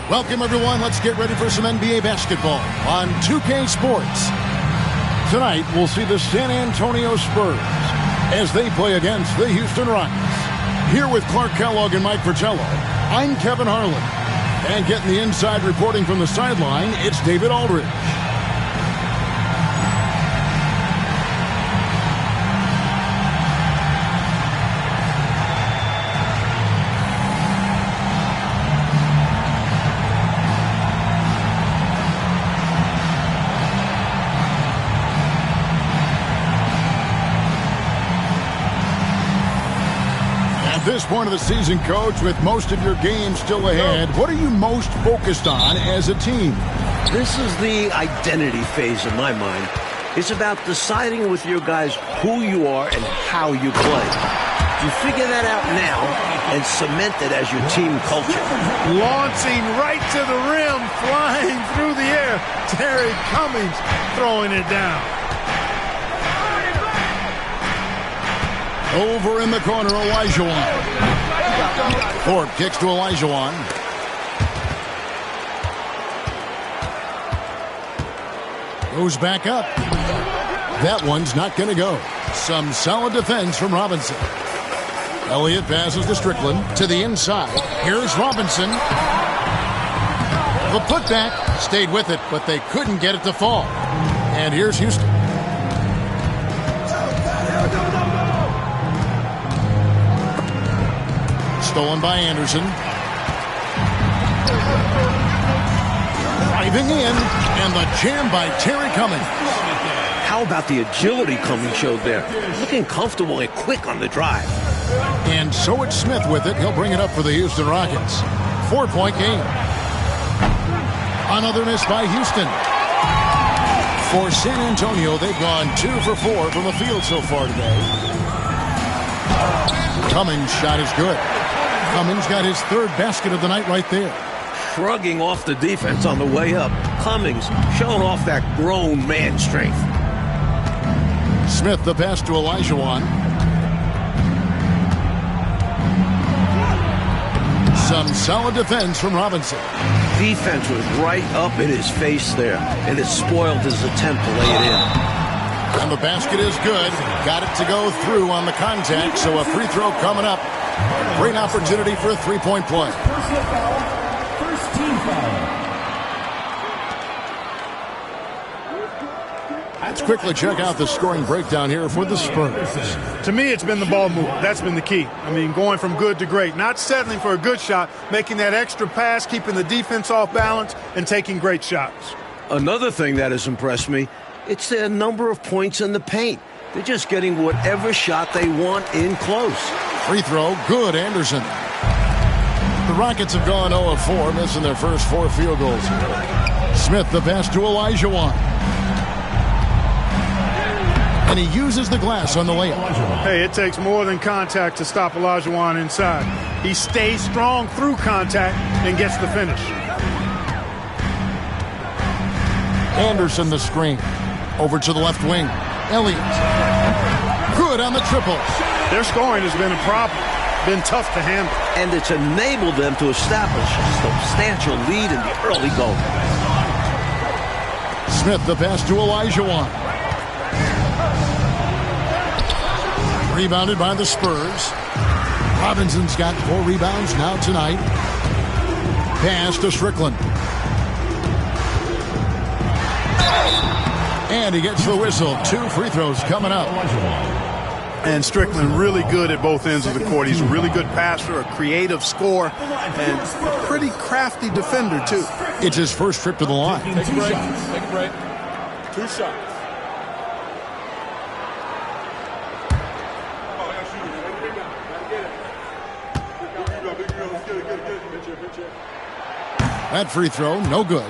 Welcome, everyone. Let's get ready for some NBA basketball on 2K Sports. Tonight, we'll see the San Antonio Spurs as they play against the Houston Rockets. Here with Clark Kellogg and Mike Fratello, I'm Kevin Harlan. And getting the inside reporting from the sideline, it's David Aldridge. At this point of the season, Coach, with most of your games still ahead, what are you most focused on as a team? This is the identity phase of my mind. It's about deciding with your guys who you are and how you play. You figure that out now and cement it as your team culture. Launching right to the rim, flying through the air. Terry Cummings throwing it down. Over in the corner, Olajuwon. Thorpe kicks to Olajuwon. Goes back up. That one's not going to go. Some solid defense from Robinson. Elliott passes to Strickland to the inside. Here's Robinson. The putback stayed with it, but they couldn't get it to fall. And here's Houston. Stolen by Anderson. Driving in, and the jam by Terry Cummings. How about the agility Cummings showed there? Looking comfortable and quick on the drive. And so it's Smith with it. He'll bring it up for the Houston Rockets. 4-point game. Another miss by Houston. For San Antonio, they've gone 2 for 4 from the field so far today. Cummings' shot is good. Cummings got his third basket of the night right there. Shrugging off the defense on the way up. Cummings showing off that grown man strength. Smith the pass to Olajuwon. Some solid defense from Robinson. Defense was right up in his face there, and it spoiled his attempt to lay it in. And the basket is good. Got it to go through on the contact, so a free throw coming up. Great opportunity for a three-point play. First team foul. Let's quickly check out the scoring breakdown here for the Spurs. To me, it's been the ball movement. That's been the key. I mean, going from good to great. Not settling for a good shot, making that extra pass, keeping the defense off balance, and taking great shots. Another thing that has impressed me, it's their number of points in the paint. They're just getting whatever shot they want in close. Free throw, good, Anderson. The Rockets have gone 0 of 4, missing their first 4 field goals. Smith the pass to Olajuwon. And he uses the glass on the layup. Hey, it takes more than contact to stop Olajuwon inside. He stays strong through contact and gets the finish. Anderson the screen. Over to the left wing. Elliott. Good on the triple. Their scoring has been a problem. Been tough to handle. And it's enabled them to establish a substantial lead in the early going. Smith the pass to Olajuwon. Rebounded by the Spurs. Robinson's got 4 rebounds now tonight. Pass to Strickland. And he gets the whistle. 2 free throws coming up. And Strickland really good at both ends of the court. He's a really good passer, a creative scorer, and a pretty crafty defender, too. It's his first trip to the line. Take a break. Take a break. 2 shots. That free throw, no good.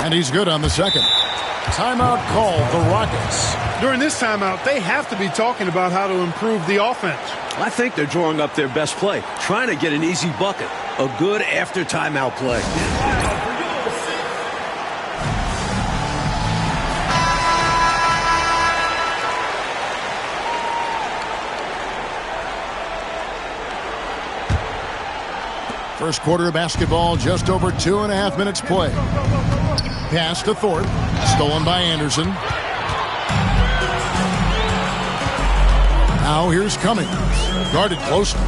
And he's good on the second. Timeout called the Rockets. During this timeout, they have to be talking about how to improve the offense. I think they're drawing up their best play, trying to get an easy bucket. A good after timeout play. First quarter of basketball, just over 2.5 minutes play. Pass to Thorpe, stolen by Anderson. Now here's Cummings, guarded closely.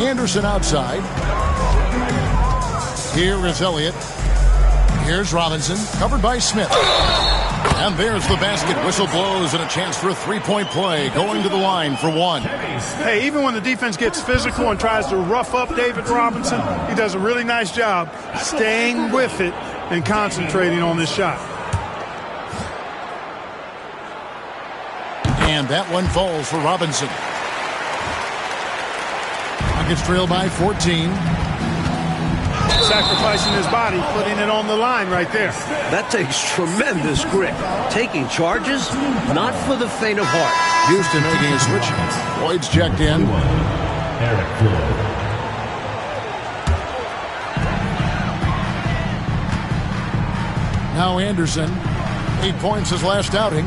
Anderson outside. Here is Elliott. Here's Robinson, covered by Smith. And there's the basket. Whistle blows and a chance for a three-point play, going to the line for one. Hey, even when the defense gets physical and tries to rough up David Robinson, he does a really nice job staying with it and concentrating on this shot. And that one falls for Robinson. Rockets trail by 14. Sacrificing his body, putting it on the line right there. That takes tremendous grit. Taking charges, not for the faint of heart. Houston making a switch. Lloyd's checked in. Eric Floyd. Now Anderson. 8 points his last outing.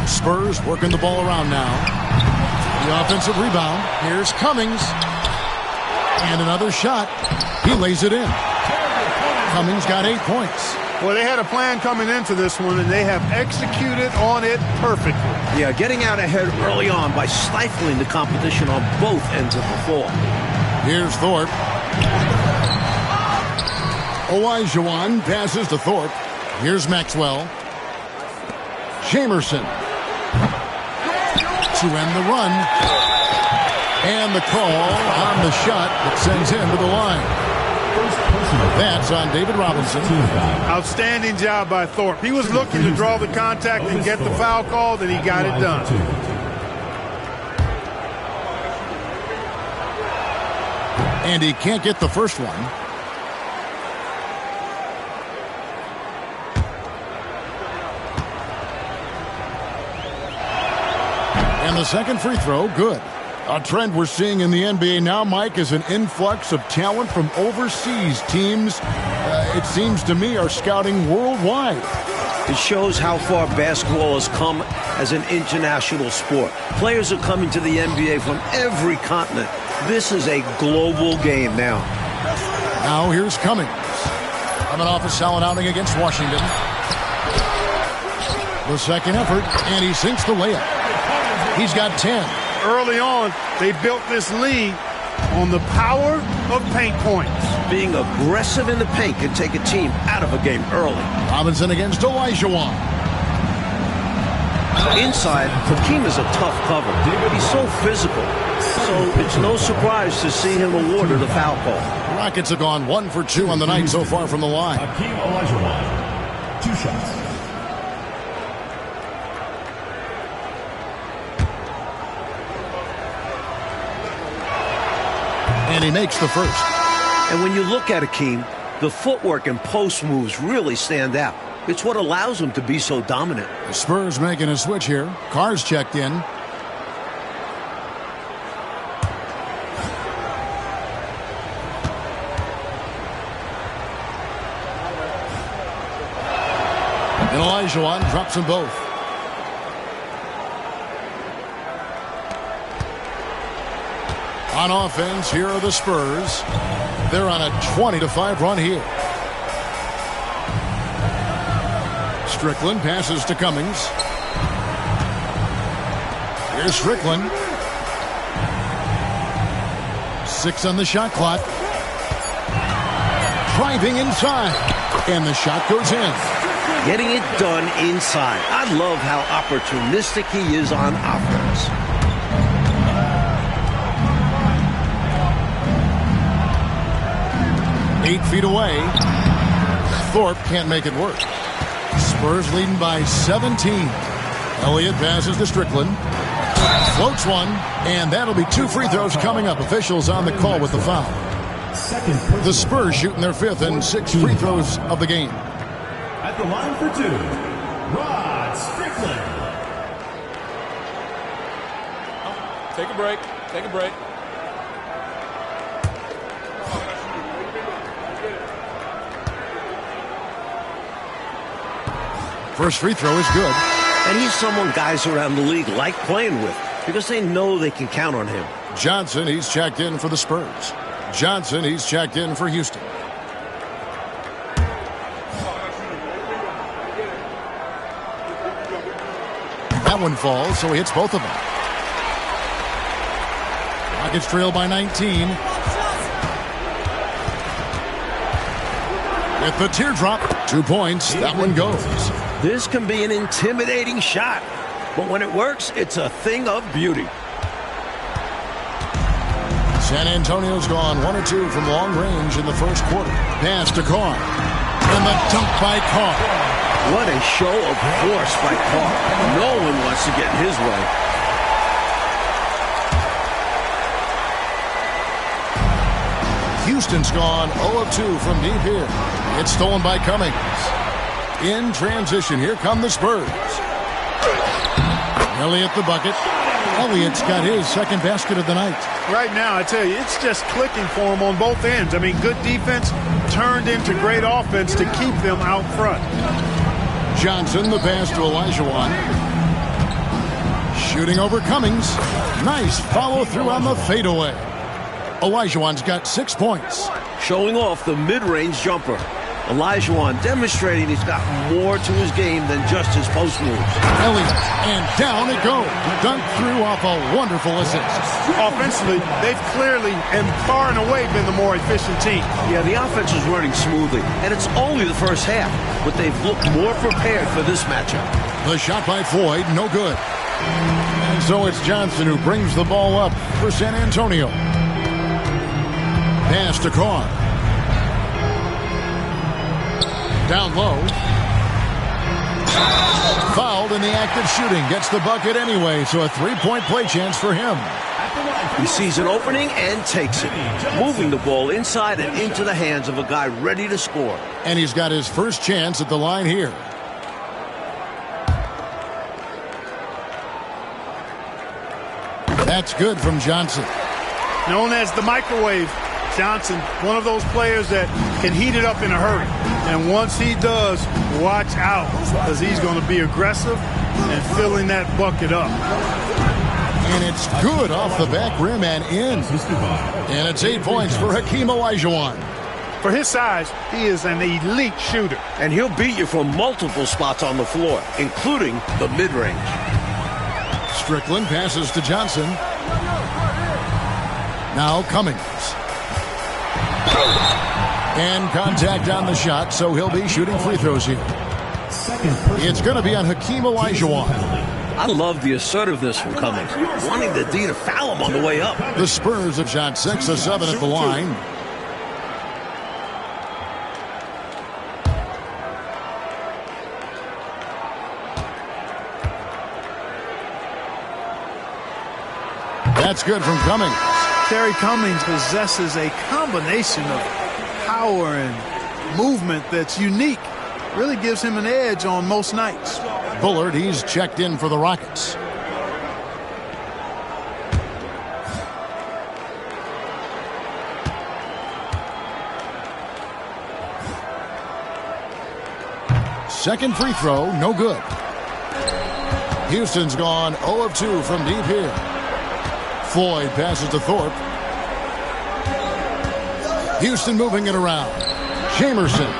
Spurs working the ball around now. The offensive rebound. Here's Cummings. And another shot. He lays it in. Cummings got 8 points. Well, they had a plan coming into this one, and they have executed on it perfectly. Yeah, getting out ahead early on by stifling the competition on both ends of the floor. Here's Thorpe. Olajuwon passes to Thorpe. Here's Maxwell. Jamerson. To end the run. And the call on the shot that sends him to the line. That's on David Robinson. Outstanding job by Thorpe. He was looking to draw the contact and get the foul called, and he got it done. And he can't get the first one. And the second free throw, good. A trend we're seeing in the NBA now, Mike, is an influx of talent from overseas teams. It seems to me are scouting worldwide. It shows how far basketball has come as an international sport. Players are coming to the NBA from every continent. This is a global game now. Now here's Cummings. Coming off a solid outing against Washington. The second effort, and he sinks the layup. He's got 10. Early on, they built this lead on the power of paint points. Being aggressive in the paint can take a team out of a game early. Robinson against Olajuwon. Inside, Hakeem is a tough cover. He's so physical, so it's no surprise to see him awarded a foul call. Rockets have gone 1 for 2 on the night so far from the line. Hakeem Olajuwon. 2 shots. And he makes the first. And when you look at Hakeem, the footwork and post moves really stand out. It's what allows him to be so dominant. The Spurs making a switch here. Carr's checked in. And Olajuwon drops them both. On offense, here are the Spurs. They're on a 20-5 run here. Strickland passes to Cummings. Here's Strickland. 6 on the shot clock. Driving inside. And the shot goes in. Getting it done inside. I love how opportunistic he is on offense. Eight feet away. Thorpe can't make it work. Spurs leading by 17. Elliott passes to Strickland. Floats one, and that'll be 2 free throws coming up. Officials on the call with the foul. The Spurs shooting their 5th and 6th free throws of the game. At the line for 2, Rod Strickland. Take a break. Take a break. First free throw is good. And he's someone guys around the league like playing with because they know they can count on him. Johnson, he's checked in for the Spurs. Johnson, he's checked in for Houston. That one falls, so he hits both of them. Rockets trail by 19. With the teardrop, 2 points, that one goes. This can be an intimidating shot, but when it works, it's a thing of beauty. San Antonio's gone 1 or 2 from long range in the first quarter. Pass to Carr. And the dunk by Carr. What a show of force by Carr. No one wants to get in his way. Houston's gone 0 of 2 from deep here. It's stolen by Cummings. In transition, here come the Spurs. Elliott the bucket. Elliott's got his second basket of the night. Right now, I tell you, it's just clicking for him on both ends. I mean, good defense turned into great offense to keep them out front. Johnson, the pass to Olajuwon. Shooting over Cummings. Nice follow through on the fadeaway. Olajuwon's got 6 points. Showing off the mid-range jumper. Olajuwon demonstrating he's got more to his game than just his post moves. Elliott, and down it goes. Dunk through off a wonderful assist. Offensively, they've clearly and far and away been the more efficient team. Yeah, the offense is running smoothly, and it's only the first half, but they've looked more prepared for this matchup. The shot by Floyd, no good. And so it's Johnson who brings the ball up for San Antonio. Pass to Carr. Down low. Fouled in the act of shooting. Gets the bucket anyway, so a three-point play chance for him. He sees an opening and takes it, moving the ball inside and into the hands of a guy ready to score. And he's got his first chance at the line here. That's good from Johnson. Known as the microwave, Johnson, one of those players that can heat it up in a hurry. And once he does, watch out, because he's going to be aggressive and filling that bucket up. And it's good off the back rim and in. And it's 8 points for Hakeem Olajuwon. For his size, he is an elite shooter. And he'll beat you from multiple spots on the floor, including the mid-range. Strickland passes to Johnson. Now Cummings. And contact on the shot, so he'll be shooting free throws here. It's going to be on Hakeem Olajuwon. I love the assertiveness from Cummings, wanting the D to foul him on the way up. The Spurs have shot 6 of 7 at the line. That's good from Cummings. Kerry Cummings possesses a combination of power and movement that's unique. Really gives him an edge on most nights. Bullard, he's checked in for the Rockets. Second free throw, no good. Houston's gone 0 of 2 from deep here. Floyd passes to Thorpe. Houston moving it around. Jamerson.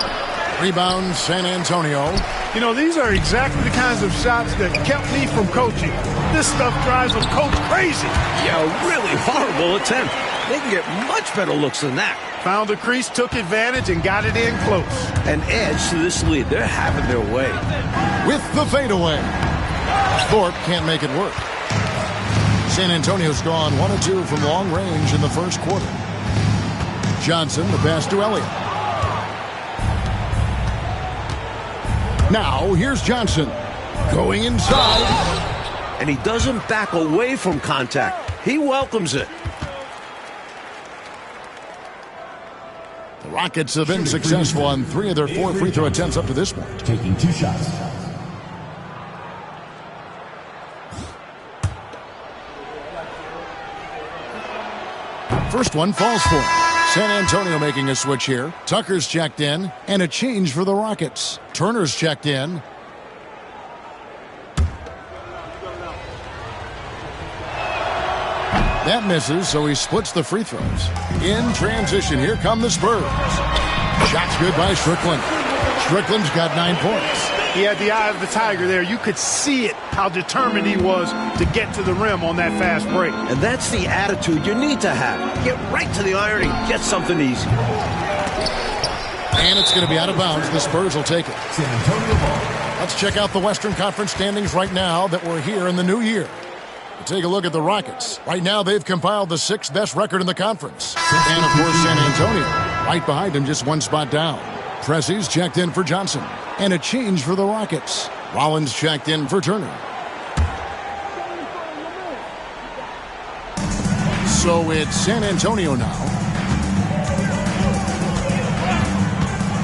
Rebounds San Antonio. You know, these are exactly the kinds of shots that kept me from coaching. This stuff drives a coach crazy. Yeah, a really horrible attempt. They can get much better looks than that. Found the crease, took advantage, and got it in close. An edge to this lead. They're having their way. With the fadeaway. Thorpe can't make it work. San Antonio's gone 1 of 2 from long range in the first quarter. Johnson, the pass to Elliott. Now, here's Johnson. Going inside. And he doesn't back away from contact. He welcomes it. The Rockets have been successful on 3 of their 4 free throw attempts up to this point. Taking 2 shots. First one falls for him. San Antonio making a switch here. Tucker's checked in, and a change for the Rockets. Turner's checked in. That misses, so he splits the free throws. In transition, here come the Spurs. Shot's good by Strickland. Strickland's got 9 points. He had the eye of the tiger there. You could see it, how determined he was to get to the rim on that fast break. And that's the attitude you need to have. Get right to the iron and get something easy. And it's going to be out of bounds. The Spurs will take it. San Antonio ball. Let's check out the Western Conference standings right now that we're here in the new year. Take a look at the Rockets. Right now, they've compiled the 6th best record in the conference. And, of course, San Antonio. Right behind them, just 1 spot down. Pressey's checked in for Johnson. And a change for the Rockets. Rollins checked in for Turner. So it's San Antonio now.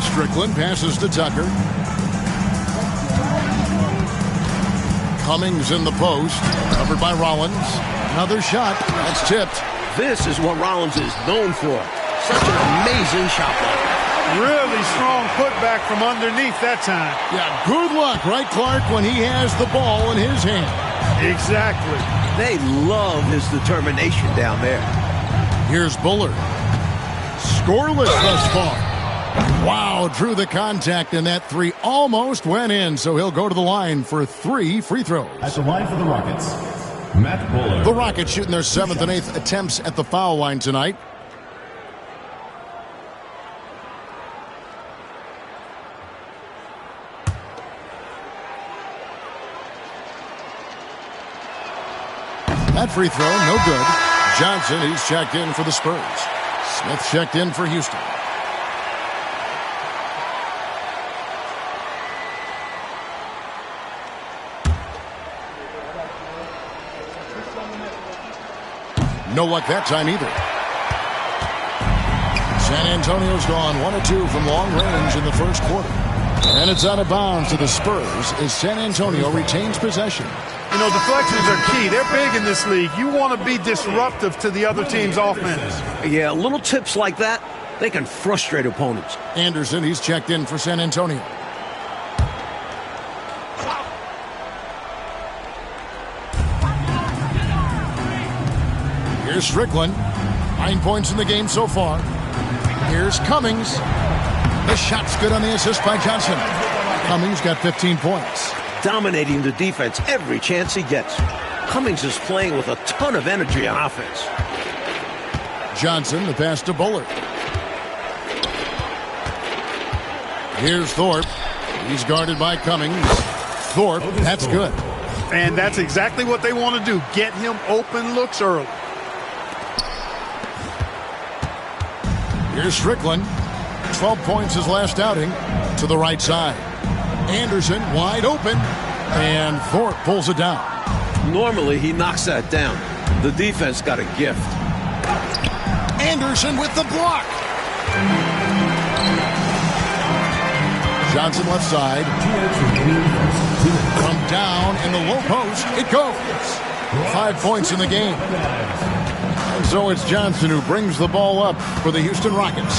Strickland passes to Tucker. Cummings in the post. Covered by Rollins. Another shot. That's tipped. This is what Rollins is known for. Such an amazing shot blocker. Really strong putback from underneath that time. Yeah, good luck, right, Clark, when he has the ball in his hand. Exactly. They love his determination down there. Here's Bullard. Scoreless thus far. Wow, drew the contact, and that 3 almost went in, so he'll go to the line for 3 free throws. At the line for the Rockets, Matt Bullard. The Rockets shooting their 7th and 8th attempts at the foul line tonight. That free throw, no good. Johnson, he's checked in for the Spurs. Smith checked in for Houston. No luck that time either. San Antonio's gone 1 of 2 from long range in the first quarter. And it's out of bounds to the Spurs as San Antonio retains possession. You know, deflections are key. They're big in this league. You want to be disruptive to the other team's offense. Yeah, little tips like that, they can frustrate opponents. Anderson, he's checked in for San Antonio. Here's Strickland. 9 points in the game so far. Here's Cummings. The shot's good on the assist by Johnson. Cummings got 15 points. Dominating the defense every chance he gets. Cummings is playing with a ton of energy on offense. Johnson, the pass to Bullard. Here's Thorpe. He's guarded by Cummings. Thorpe, that's good. And that's exactly what they want to do. Get him open looks early. Here's Strickland. 12 points his last outing. To the right side. Anderson wide open. And Thorpe pulls it down. Normally he knocks that down. The defense got a gift. Anderson with the block. Johnson left side. From down in the low post, it goes. 5 points in the game. And so it's Johnson who brings the ball up for the Houston Rockets.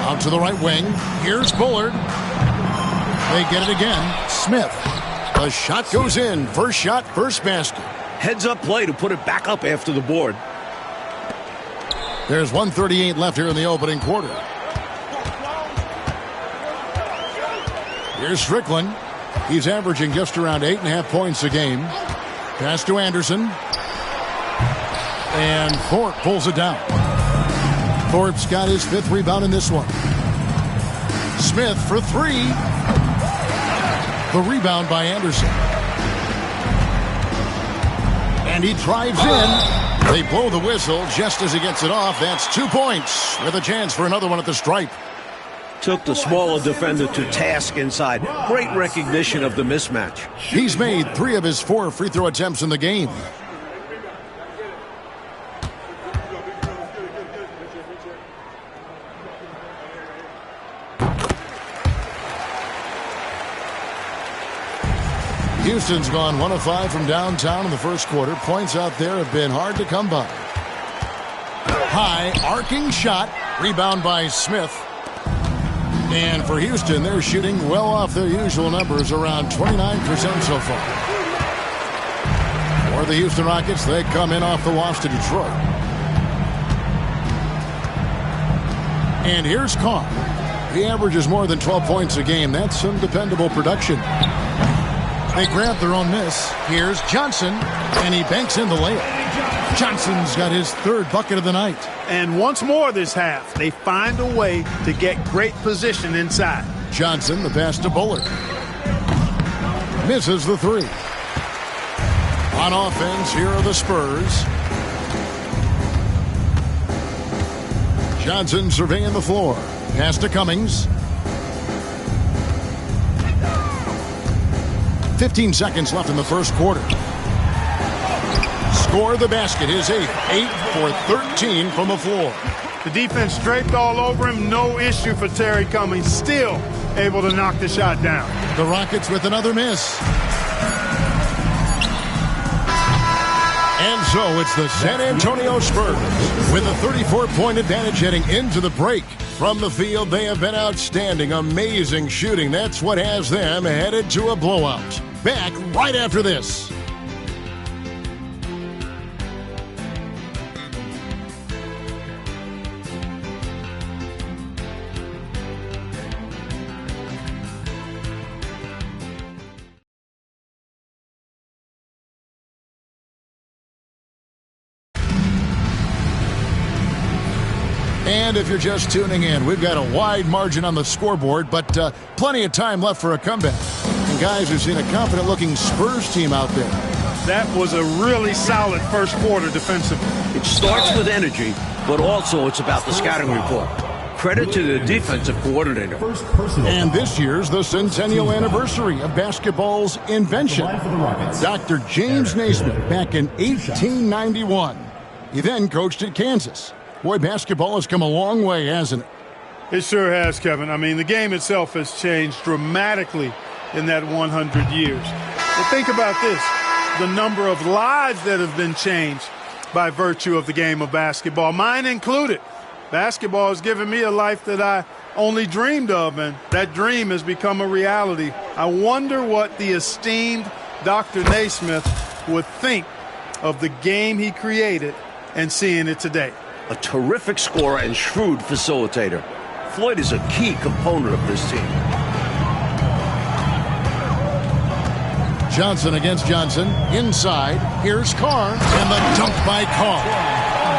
Out to the right wing. Here's Bullard. They get it again. Smith. The shot goes in. First shot, first basket. Heads-up play to put it back up after the board. There's 1:38 left here in the opening quarter. Here's Strickland. He's averaging just around 8.5 points a game. Pass to Anderson. And Thorpe pulls it down. Thorpe's got his 5th rebound in this one. Smith for 3. The rebound by Anderson. And he drives in. They blow the whistle just as he gets it off. That's 2 points with a chance for another one at the stripe. Took the smaller defender to task inside. Great recognition of the mismatch. He's made 3 of his 4 free throw attempts in the game. Houston's gone 1 of 5 from downtown in the first quarter. Points out there have been hard to come by. High arcing shot. Rebound by Smith. And for Houston, they're shooting well off their usual numbers, around 29% so far. For the Houston Rockets, they come in off the loss to Detroit. And here's Carr. He averages more than 12 points a game. That's some dependable production. They grab their own miss. Here's Johnson, and he banks in the layup. Johnson's got his third bucket of the night. And once more this half, they find a way to get great position inside. Johnson, the pass to Bullard. Misses the three. On offense, here are the Spurs. Johnson surveying the floor. Pass to Cummings. 15 seconds left in the first quarter. Score the basket, his eighth. 8 for 13 from the floor. The defense draped all over him. No issue for Terry Cummings. Still able to knock the shot down. The Rockets with another miss. And so it's the San Antonio Spurs with a 34-point advantage heading into the break. From the field, they have been outstanding, amazing shooting. That's what has them headed to a blowout. Back right after this. And if you're just tuning in, we've got a wide margin on the scoreboard, but plenty of time left for a comeback. And guys, we've seen a confident-looking Spurs team out there. That was a really solid first quarter defensively. It starts with energy, but also it's about the scouting report. Credit to the defensive coordinator. And this year's the centennial anniversary of basketball's invention. Dr. James Naismith back in 1891. He then coached at Kansas. Boy, basketball has come a long way, hasn't it? It sure has, Kevin. I mean, the game itself has changed dramatically in that 100 years. But think about this. The number of lives that have been changed by virtue of the game of basketball, mine included. Basketball has given me a life that I only dreamed of, and that dream has become a reality. I wonder what the esteemed Dr. Naismith would think of the game he created and seeing it today. A terrific scorer and shrewd facilitator. Floyd is a key component of this team. Johnson against Johnson. Inside. Here's Carr. And the dunk by Carr.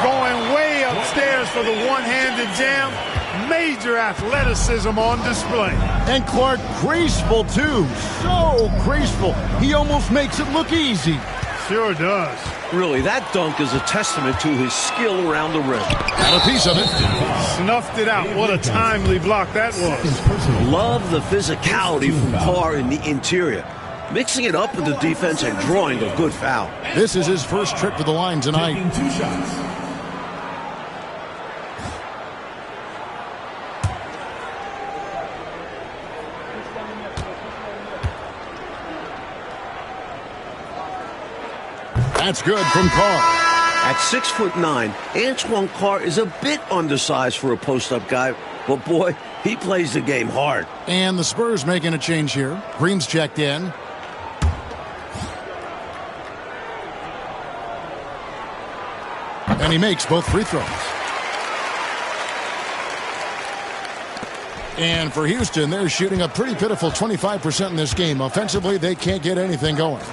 Going way upstairs for the one-handed jam. Major athleticism on display. And Clark graceful, too. So graceful. He almost makes it look easy. Sure does. Really, that dunk is a testament to his skill around the rim. Got a piece of it. Snuffed it out. What a timely block that was. Love the physicality from Carr in the interior. Mixing it up with the defense and drawing a good foul. This is his first trip to the line tonight. Taking 2 shots. That's good from Carr. At 6'9", Antoine Carr is a bit undersized for a post-up guy, but boy, he plays the game hard. And the Spurs making a change here. Green's checked in. And he makes both free throws. And for Houston, they're shooting a pretty pitiful 25% in this game. Offensively, they can't get anything going.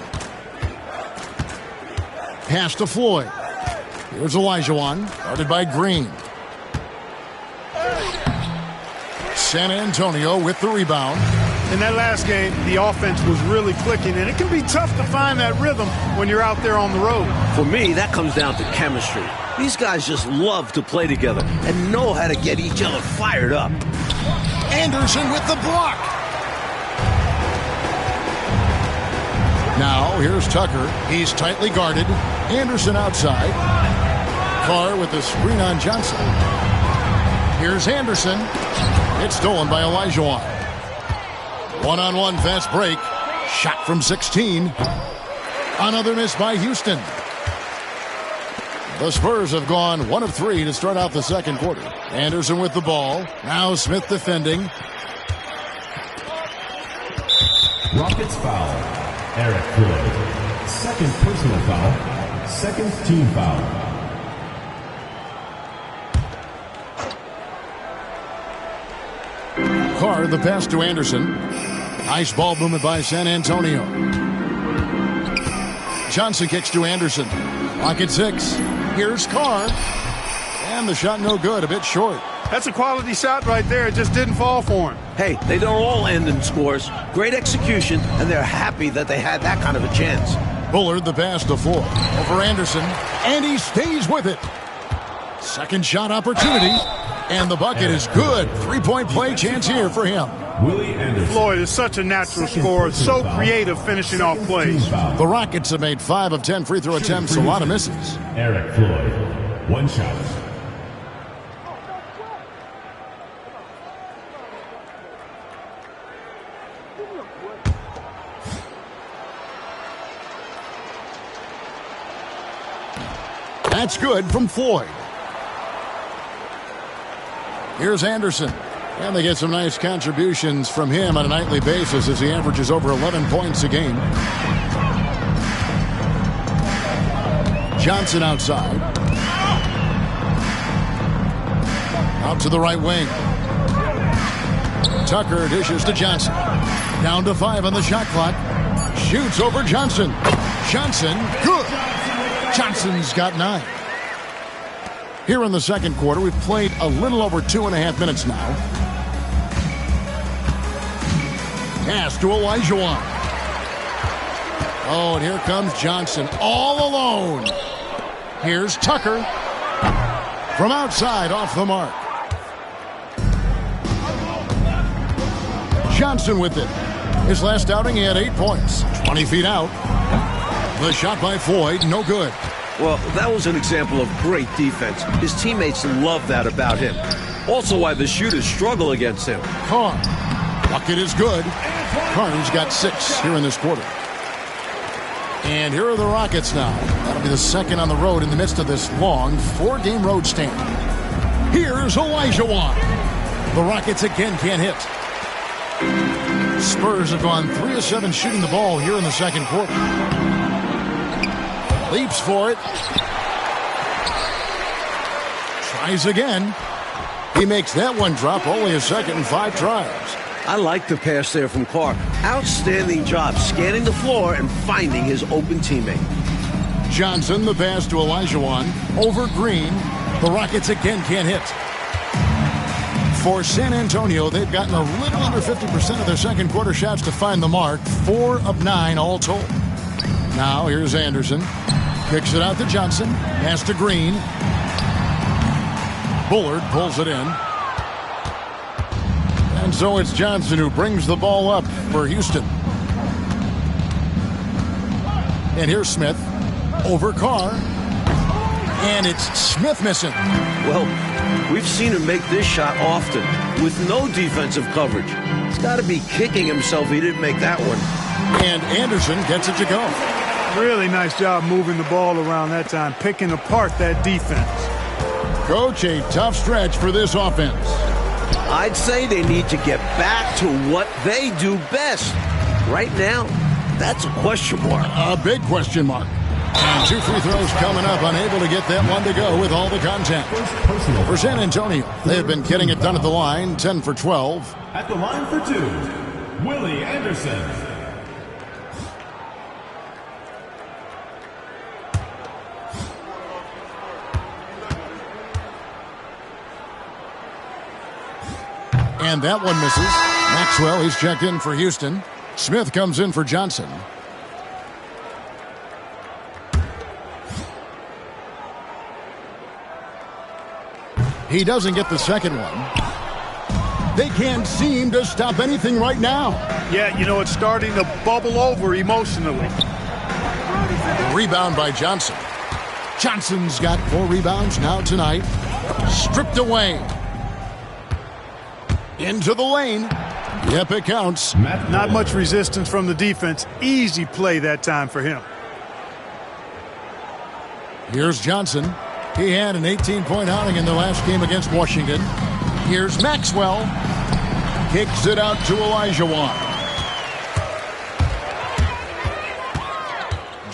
Pass to Floyd. Here's Olajuwon, guarded by Green. San Antonio with the rebound. In that last game, the offense was really clicking, and it can be tough to find that rhythm when you're out there on the road. For me, that comes down to chemistry. These guys just love to play together and know how to get each other fired up. Anderson with the block. Now, here's Tucker. He's tightly guarded. Anderson outside. Carr with the screen on Johnson. Here's Anderson. It's stolen by Olajuwon. One-on-one fast break. Shot from 16. Another miss by Houston. The Spurs have gone 1 of 3 to start out the second quarter. Anderson with the ball. Now Smith defending. Rockets foul. Eric Floyd. Second personal foul. Second team foul. Carr, the pass to Anderson. Nice ball movement by San Antonio. Johnson kicks to Anderson. Lock at 6. Here's Carr. And the shot no good, a bit short. That's a quality shot right there. It just didn't fall for him. Hey, they don't all end in scores. Great execution, and they're happy that they had that kind of a chance. Bullard, the pass to Ford. Over Anderson. And he stays with it. Second shot opportunity. And the bucket is good. 3-point play chance here for him. Willie Anderson. Floyd is such a natural scorer, so creative finishing off plays. The Rockets have made 5 of 10 free throw attempts, a lot of misses. Eric Floyd. One shot. That's good from Floyd. Here's Anderson. And they get some nice contributions from him on a nightly basis as he averages over 11 points a game. Johnson outside. Out to the right wing. Tucker dishes to Johnson. Down to 5 on the shot clock. Shoots over Johnson. Johnson, good. Johnson's got 9. Here in the second quarter, we've played a little over 2.5 minutes now. Pass to Olajuwon. Oh, and here comes Johnson all alone. Here's Tucker. From outside, off the mark. Johnson with it. His last outing, he had 8 points. 20 feet out. The shot by Floyd, no good. Well, that was an example of great defense. His teammates love that about him. Also why the shooters struggle against him. Carr. Bucket is good. Carr's got 6 here in this quarter. And here are the Rockets now. That'll be the second on the road in the midst of this long 4-game road stand. Here's Olajuwon. The Rockets again can't hit. Spurs have gone 3 of 7 shooting the ball here in the second quarter. Leaps for it. Tries again. He makes that one drop. Only a second and 5 tries. I like the pass there from Carr. Outstanding job scanning the floor and finding his open teammate. Johnson, the pass to Olajuwon. Over Green. The Rockets again can't hit. For San Antonio, they've gotten a little under 50% of their second quarter shots to find the mark. 4 of 9 all told. Now here's Anderson. Kicks it out to Johnson. Pass to Green. Bullard pulls it in. And so it's Johnson who brings the ball up for Houston. And here's Smith. Over Carr. And it's Smith missing. Well, we've seen him make this shot often with no defensive coverage. He's got to be kicking himself he didn't make that one. And Anderson gets it to go. Really nice job moving the ball around that time, picking apart that defense. Coach, a tough stretch for this offense. I'd say they need to get back to what they do best. Right now, that's a question mark. A big question mark. And 2 free throws coming up, unable to get that one to go with all the contact. For San Antonio, they have been getting it done at the line, 10 for 12. At the line for 2, Willie Anderson. And that one misses. Maxwell, he's checked in for Houston. Smith comes in for Johnson. He doesn't get the second one. They can't seem to stop anything right now. Yeah, you know, it's starting to bubble over emotionally. Rebound by Johnson. Johnson's got 4 rebounds now tonight. Stripped away. Into the lane. Yep, it counts. Not much resistance from the defense. Easy play that time for him. Here's Johnson. He had an 18-point outing in the last game against Washington. Here's Maxwell. Kicks it out to Olajuwon.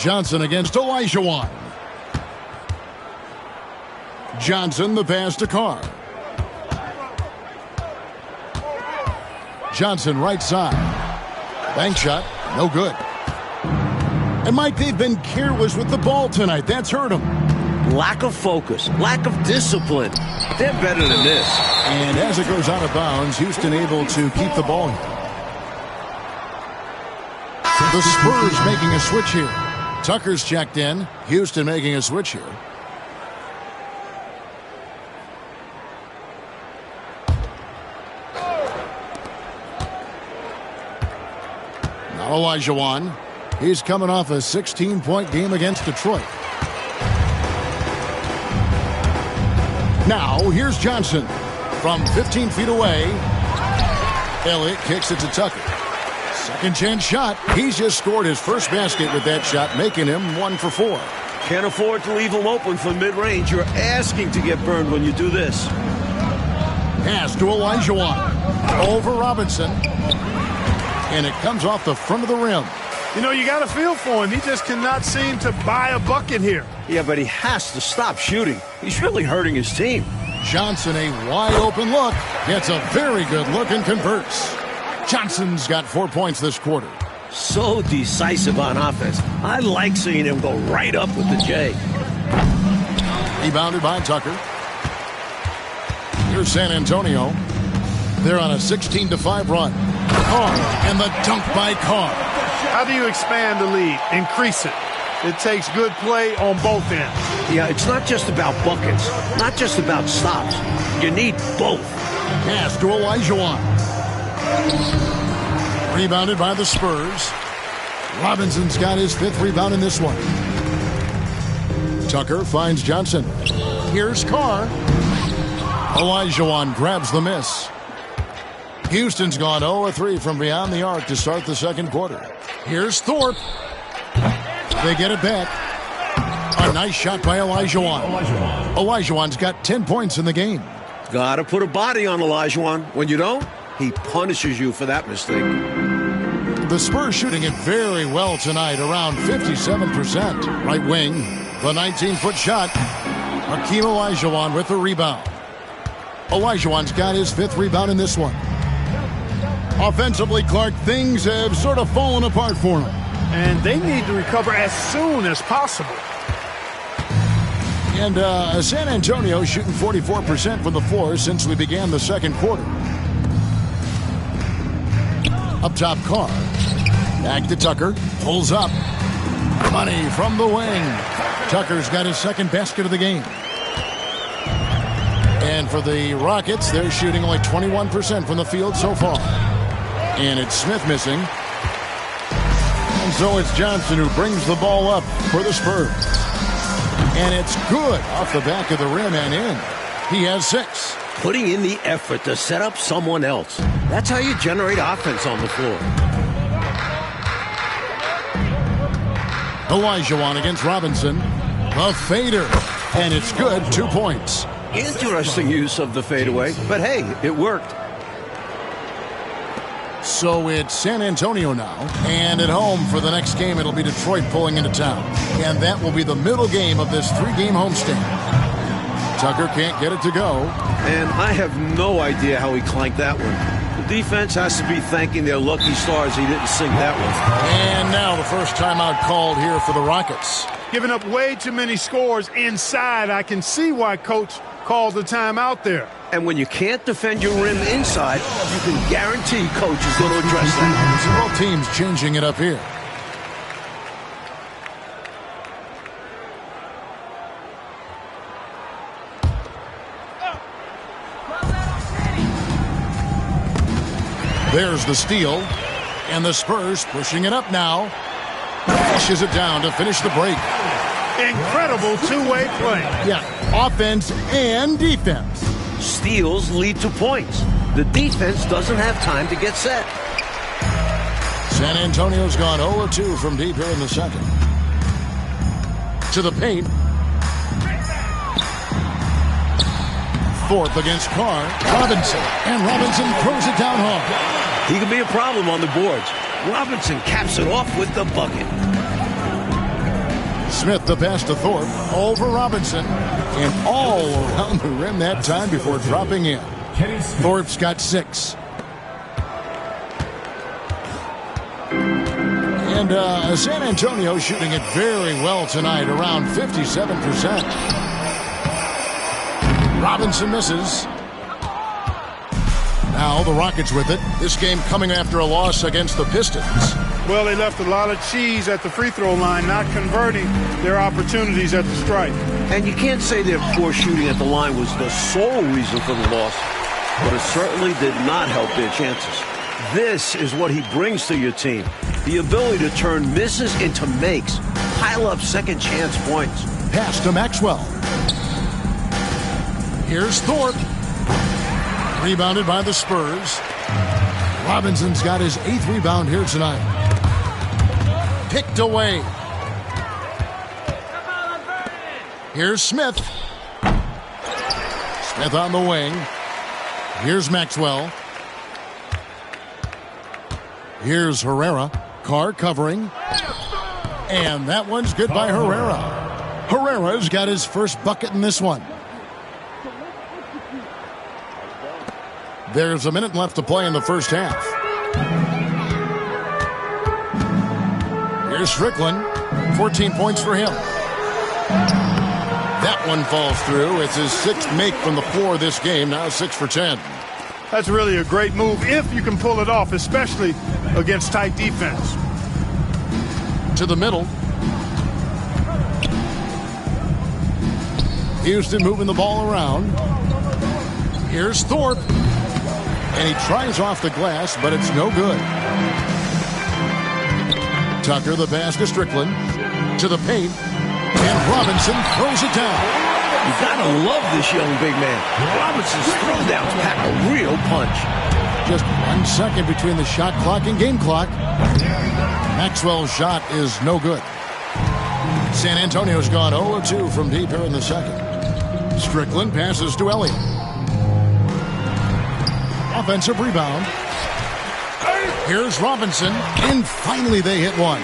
Johnson against Olajuwon. Johnson, the pass to Carr. Johnson, right side. Bank shot, no good. And Mike, they've been careless with the ball tonight. That's hurt them. Lack of focus, lack of discipline. They're better than this. And as it goes out of bounds, Houston able to keep the ball here. The Spurs making a switch here. Tucker's checked in. Houston making a switch here. Now Olajuwon. He's coming off a 16-point game against Detroit. Now, here's Johnson. From 15 feet away, Elliott kicks it to Tucker. Second chance shot. He's just scored his first basket with that shot, making him 1 for 4. Can't afford to leave him open from mid-range. You're asking to get burned when you do this. Pass to Olajuwon. Over Robinson. And it comes off the front of the rim. You know, you got to feel for him. He just cannot seem to buy a bucket here. Yeah, but he has to stop shooting. He's really hurting his team. Johnson, a wide open look. Gets a very good look and converts. Johnson's got 4 points this quarter. So decisive on offense. I like seeing him go right up with the J. Rebounded by Tucker. Here's San Antonio. They're on a 16-5 run. Carr, and the dunk by Carr. How do you expand the lead? Increase it. It takes good play on both ends. Yeah, it's not just about buckets, not just about stops. You need both. Pass to Olajuwon. Rebounded by the Spurs. Robinson's got his 5th rebound in this one. Tucker finds Johnson. Here's Carr. Olajuwon grabs the miss. Houston's gone 0-3 from beyond the arc to start the second quarter. Here's Thorpe. They get it back. A nice shot by Olajuwon. Olajuwon's got 10 points in the game. Gotta put a body on Olajuwon. When you don't, he punishes you for that mistake. The Spurs shooting it very well tonight, around 57%. Right wing, the 19-foot shot. Hakeem Olajuwon with the rebound. Olajuwon's got his 5th rebound in this one. Offensively, Clark, things have sort of fallen apart for him. And they need to recover as soon as possible. And San Antonio shooting 44% from the floor since we began the second quarter. Up top, Carr. Back to Tucker. Pulls up. Money from the wing. Tucker's got his 2nd basket of the game. And for the Rockets, they're shooting only 21% from the field so far. And it's Smith missing. And so it's Johnson who brings the ball up for the Spurs. And it's good off the back of the rim and in. He has 6. Putting in the effort to set up someone else. That's how you generate offense on the floor. Olajuwon against Robinson. The fader. And it's good. 2 points. Interesting use of the fadeaway. But hey, it worked. So it's San Antonio now. And at home for the next game, it'll be Detroit pulling into town. And that will be the middle game of this 3-game homestand. Tucker can't get it to go. And I have no idea how he clanked that one. The defense has to be thanking their lucky stars he didn't sink that one. And now the first timeout called here for the Rockets. Giving up way too many scores inside. I can see why Coach called the timeout there. And when you can't defend your rim inside, you can guarantee Coach is going to address that. Both teams changing it up here. There's the steal. And the Spurs pushing it up now. Pushes it down to finish the break. Incredible two-way play. Yeah, offense and defense. Steals lead to points. The defense doesn't have time to get set. San Antonio's gone 0-2 from deep here in the second. To the paint. Thorpe against Carr. Robinson. And Robinson throws it down hard. He could be a problem on the boards. Robinson caps it off with the bucket. Smith the pass to Thorpe over Robinson and all around the rim that time before dropping in. Thorpe's got 6. And San Antonio shooting it very well tonight, around 57%. Robinson misses. Now the Rockets with it. This game coming after a loss against the Pistons. Well, they left a lot of cheese at the free throw line, not converting their opportunities at the stripe. And you can't say their poor shooting at the line was the sole reason for the loss, but it certainly did not help their chances. This is what he brings to your team. The ability to turn misses into makes. Pile up second chance points. Pass to Maxwell. Here's Thorpe. Rebounded by the Spurs. Robinson's got his 8th rebound here tonight. Picked away. Here's Smith. Smith on the wing. Here's Maxwell. Here's Herrera. Carr covering. And that one's good by Herrera. Herrera's got his first bucket in this one. There's a minute left to play in the first half. Here's Strickland. 14 points for him. That one falls through. It's his 6th make from the floor this game. Now 6 for 10. That's really a great move if you can pull it off, especially against tight defense. To the middle. Houston moving the ball around. Here's Thorpe. And he tries off the glass, but it's no good. Tucker the pass to Strickland. To the paint. And Robinson throws it down. You gotta love this young big man. Robinson's throwdowns pack a real punch. Just 1 second between the shot clock and game clock. Maxwell's shot is no good. San Antonio's gone 0-2 from deep here in the second. Strickland passes to Elliott. Offensive rebound. Here's Robinson. And finally they hit one.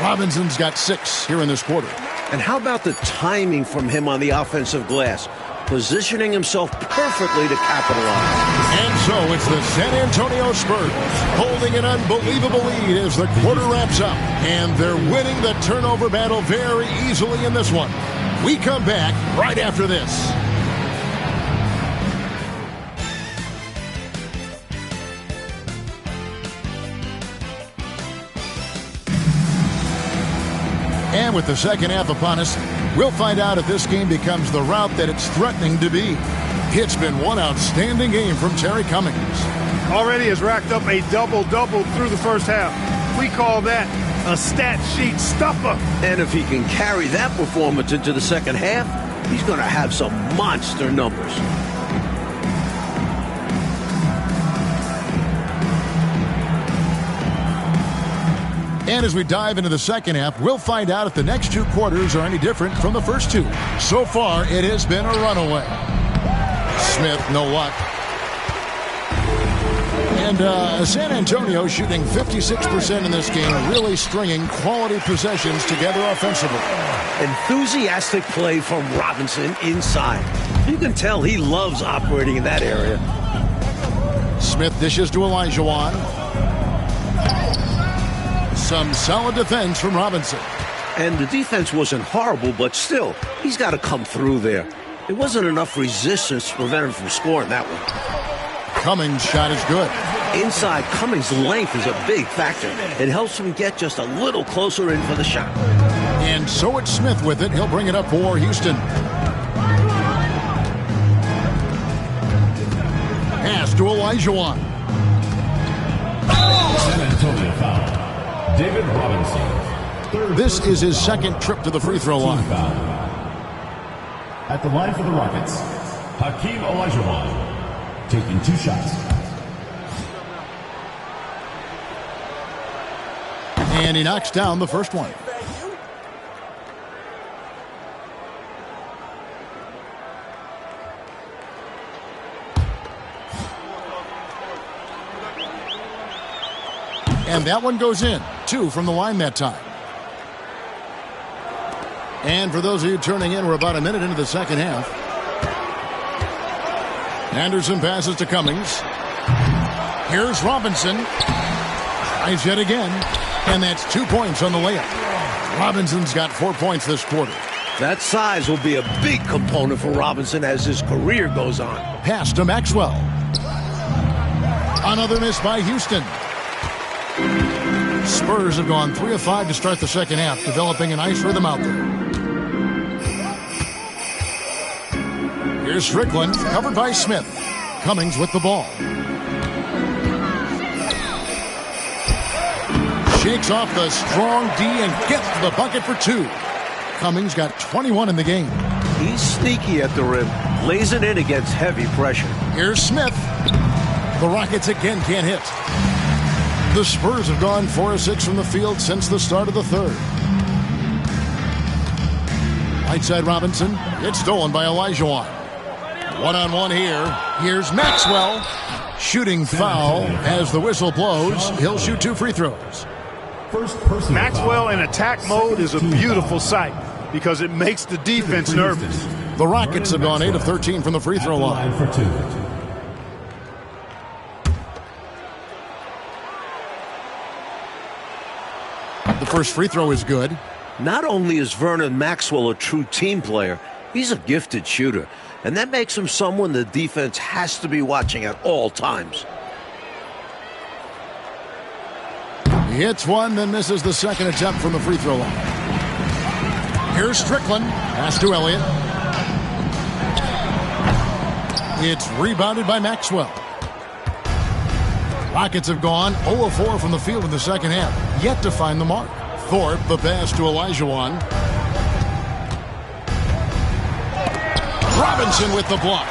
Robinson's got 6 here in this quarter. And how about the timing from him on the offensive glass? Positioning himself perfectly to capitalize. And so it's the San Antonio Spurs holding an unbelievable lead as the quarter wraps up. And they're winning the turnover battle very easily in this one. We come back right after this. And with the second half upon us, we'll find out if this game becomes the route that it's threatening to be. It's been one outstanding game from Terry Cummings. Already has racked up a double-double through the first half. We call that a stat sheet stuffer. And if he can carry that performance into the second half, he's going to have some monster numbers. And as we dive into the second half, we'll find out if the next 2 quarters are any different from the first 2. So far, it has been a runaway. Smith, no luck. And San Antonio shooting 56% in this game, really stringing quality possessions together offensively. Enthusiastic play from Robinson inside. You can tell he loves operating in that area. Smith dishes to Olajuwon. Some solid defense from Robinson. And the defense wasn't horrible, but still, he's got to come through there. It wasn't enough resistance to prevent him from scoring that one. Cummings' shot is good. Inside, Cummings' length is a big factor. It helps him get just a little closer in for the shot. And so it's Smith with it. He'll bring it up for Houston. Pass to Olajuwon. San Antonio foul. David Robinson. This is his second trip to the free throw line. At the line for the Rockets, Hakeem Olajuwon taking 2 shots. And he knocks down the first one. And that one goes in. 2 from the line that time. And for those of you turning in, we're about a minute into the second half. Anderson passes to Cummings. Here's Robinson. Tries yet again. And that's 2 points on the layup. Robinson's got 4 points this quarter. That size will be a big component for Robinson as his career goes on. Pass to Maxwell. Another miss by Houston. Spurs have gone 3 of 5 to start the second half, developing a nice rhythm out there. Here's Strickland, covered by Smith. Cummings with the ball. Shakes off the strong D and gets to the bucket for 2. Cummings got 21 in the game. He's sneaky at the rim, lays it in against heavy pressure. Here's Smith. The Rockets again can't hit. The Spurs have gone 4 of 6 from the field since the start of the third. Right side Robinson. It's stolen by Olajuwon. One-on-one here. Here's Maxwell. Shooting foul as the whistle blows. He'll shoot 2 free throws. Maxwell in attack mode is a beautiful sight because it makes the defense nervous. The Rockets have gone 8 of 13 from the free throw line. The first free throw is good. Not only is Vernon Maxwell a true team player, he's a gifted shooter. And that makes him someone the defense has to be watching at all times. He hits one, then misses the second attempt from the free throw line. Here's Strickland. Pass to Elliott. It's rebounded by Maxwell. Rockets have gone 0 of 4 from the field in the second half. Yet to find the mark. Thorpe, the pass to Olajuwon. Robinson with the block.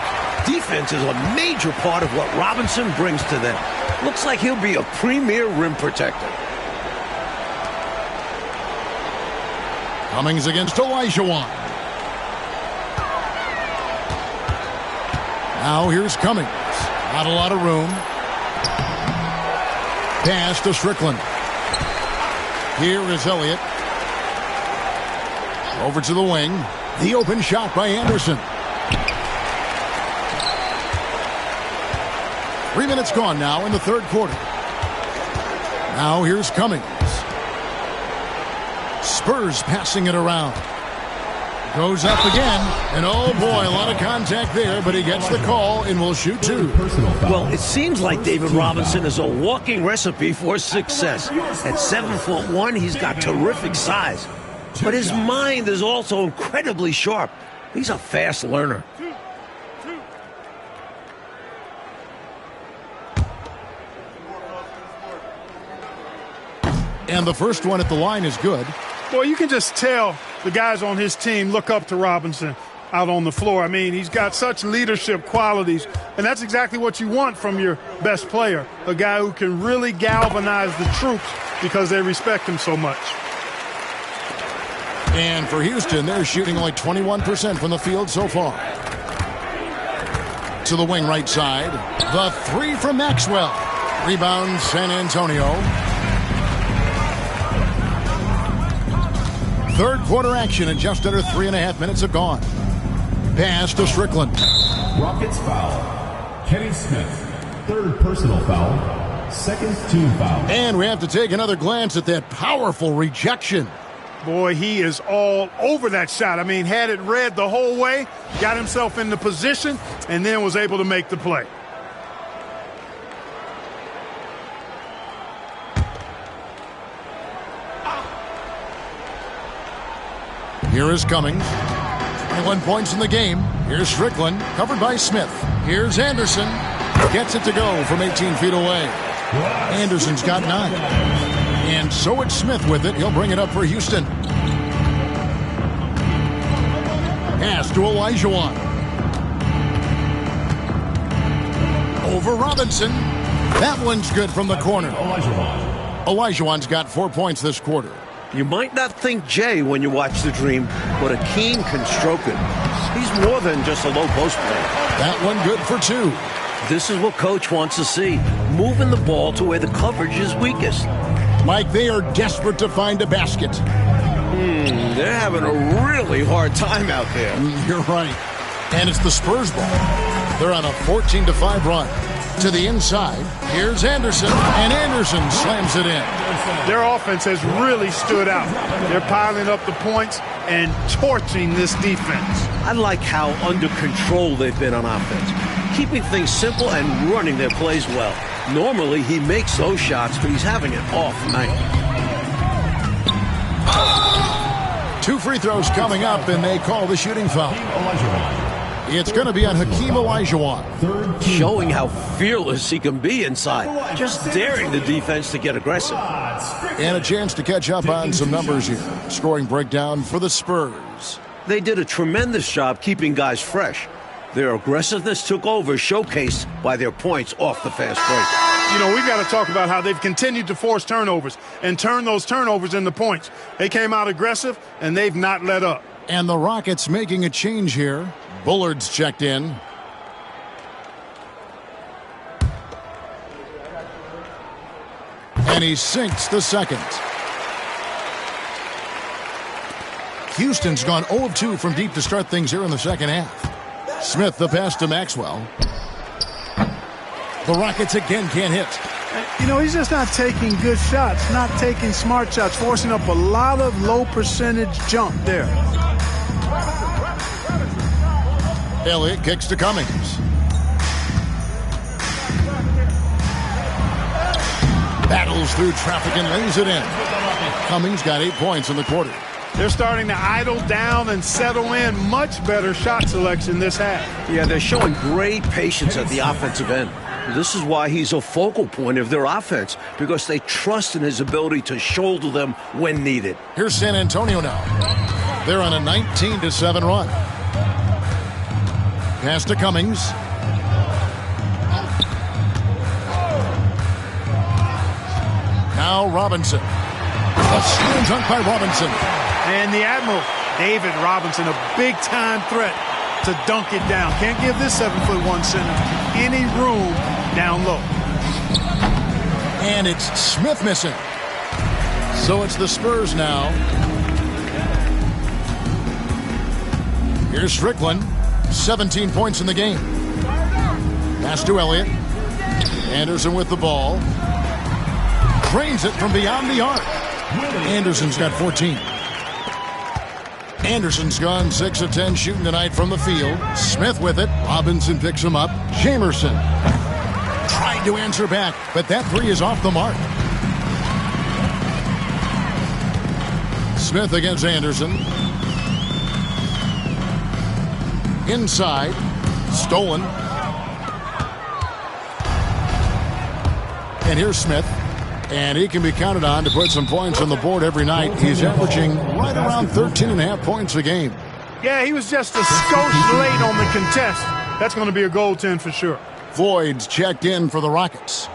Defense is a major part of what Robinson brings to them. Looks like he'll be a premier rim protector. Cummings against Olajuwon. Now here's Cummings. Not a lot of room. Pass to Strickland. Here is Elliott. Over to the wing. The open shot by Anderson. 3 minutes gone now in the third quarter. Now here's Cummings. Spurs passing it around. Goes up again. And oh boy, a lot of contact there, but he gets the call and will shoot 2. Well, it seems like David Robinson is a walking recipe for success. At 7'1", he's got terrific size. But his mind is also incredibly sharp. He's a fast learner. And the first one at the line is good. Boy, you can just tell the guys on his team look up to Robinson out on the floor. I mean, he's got such leadership qualities, and that's exactly what you want from your best player, a guy who can really galvanize the troops because they respect him so much. And for Houston, they're shooting like 21% from the field so far. To the wing right side. The 3 from Maxwell. Rebound San Antonio. Third quarter action and just under 3.5 minutes have gone. Pass to Strickland. Rockets foul. Kenny Smith. Third personal foul. Second team foul. And we have to take another glance at that powerful rejection. Boy, he is all over that shot. I mean, had it read the whole way, got himself in the position, and then was able to make the play. Here is Cummings. 21 points in the game. Here's Strickland, covered by Smith. Here's Anderson. Gets it to go from 18 feet away. Anderson's got 9. And so it's Smith with it. He'll bring it up for Houston. Pass to Olajuwon. Over Robinson. That one's good from the corner. Olajuwon's got 4 points this quarter. You might not think Jay when you watch the Dream, but Akeem can stroke it. He's more than just a low post player. That one good for 2. This is what Coach wants to see, moving the ball to where the coverage is weakest. Mike, they are desperate to find a basket. They're having a really hard time out there. You're right. And it's the Spurs ball. They're on a 14-5 run. To the inside, here's Anderson, and Anderson slams it in. Their offense has really stood out. They're piling up the points and torching this defense. I like how under control they've been on offense, keeping things simple and running their plays well. Normally, he makes those shots, but he's having an off night. 2 free throws coming up, and they call the shooting foul. It's going to be on Hakeem Olajuwon. Showing how fearless he can be inside. Just daring the defense to get aggressive. And a chance to catch up on some numbers here. Scoring breakdown for the Spurs. They did a tremendous job keeping guys fresh. Their aggressiveness took over, showcased by their points off the fast break. You know, we've got to talk about how they've continued to force turnovers and turn those turnovers into points. They came out aggressive, and they've not let up. And the Rockets making a change here. Bullard's checked in. And he sinks the second. Houston's gone 0 of 2 from deep to start things here in the second half. Smith the pass to Maxwell. The Rockets again can't hit. You know, he's just not taking good shots, not taking smart shots, forcing up a lot of low percentage jump there. Elliott kicks to Cummings. Battles through traffic and lays it in. Cummings got 8 points in the quarter. They're starting to idle down and settle in. Much better shot selection this half. Yeah, they're showing great patience at the offensive end. This is why he's a focal point of their offense, because they trust in his ability to shoulder them when needed. Here's San Antonio now. They're on a 19-7 run. Pass to Cummings. Now Robinson. A slam dunk by Robinson. And the Admiral, David Robinson, a big-time threat to dunk it down. Can't give this 7'1" center any room down low. And it's Smith missing. So it's the Spurs now. Here's Strickland. 17 points in the game. Pass to Elliott. Anderson with the ball. Drains it from beyond the arc. Anderson's got 14. Anderson's gone 6 of 10 shooting tonight from the field. Smith with it. Robinson picks him up. Jamerson tried to answer back, but that 3 is off the mark. Smith against Anderson. Inside. Stolen. And here's Smith. And he can be counted on to put some points on the board every night. He's averaging right around 13.5 points a game. Yeah, he was just a skosh late on the contest. That's going to be a goaltend for sure. Floyd's checked in for the Rockets.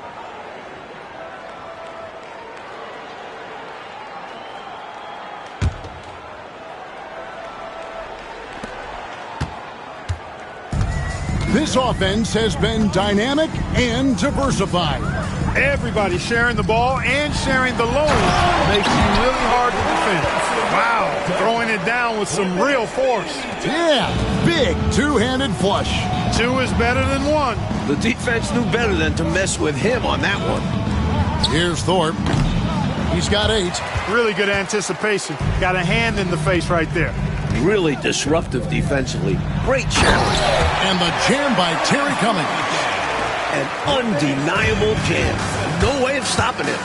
This offense has been dynamic and diversified. Everybody sharing the ball and sharing the load makes you really hard to defend. Wow, throwing it down with some real force. Yeah, big two-handed flush. 2 is better than 1. The defense knew better than to mess with him on that one. Here's Thorpe. He's got 8. Really good anticipation. Got a hand in the face right there. Really disruptive defensively. Great challenge. And the jam by Terry Cummings. An undeniable jam. No way of stopping it.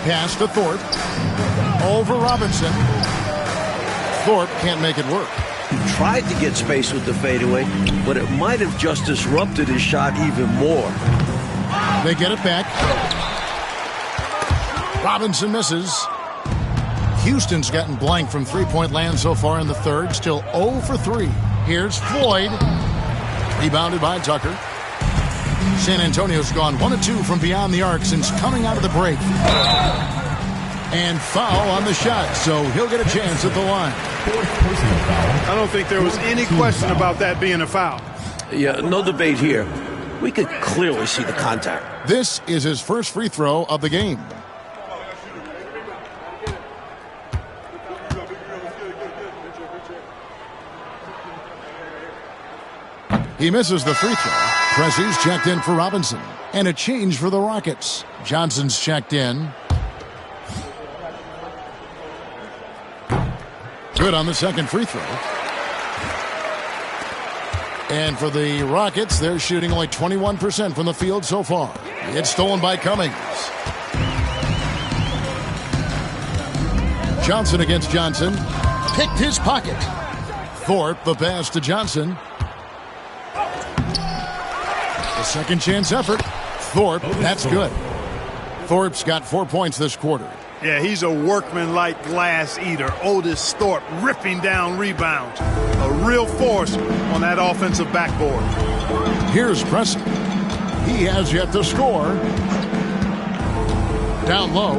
Pass to Thorpe. Over Robinson. Thorpe can't make it work. He tried to get space with the fadeaway, but it might have just disrupted his shot even more. They get it back. Robinson misses. Houston's gotten blank from three-point land so far in the third. Still 0 for 3. Here's Floyd. Rebounded by Tucker. San Antonio's gone 1 of 2 from beyond the arc since coming out of the break. And foul on the shot, so he'll get a chance at the line. I don't think there was any question about that being a foul. Yeah, no debate here. We could clearly see the contact. This is his first free throw of the game. He misses the free throw. Pressey's checked in for Robinson. And a change for the Rockets. Johnson's checked in. Good on the second free throw. And for the Rockets, they're shooting only 21% from the field so far. It's stolen by Cummings. Johnson against Johnson. Picked his pocket. Thorpe, the pass to Johnson. A second chance effort. Thorpe, that's good. Thorpe's got 4 points this quarter. Yeah, he's a workman-like glass eater. Otis Thorpe ripping down rebounds. A real force on that offensive backboard. Here's Pressey. He has yet to score. Down low.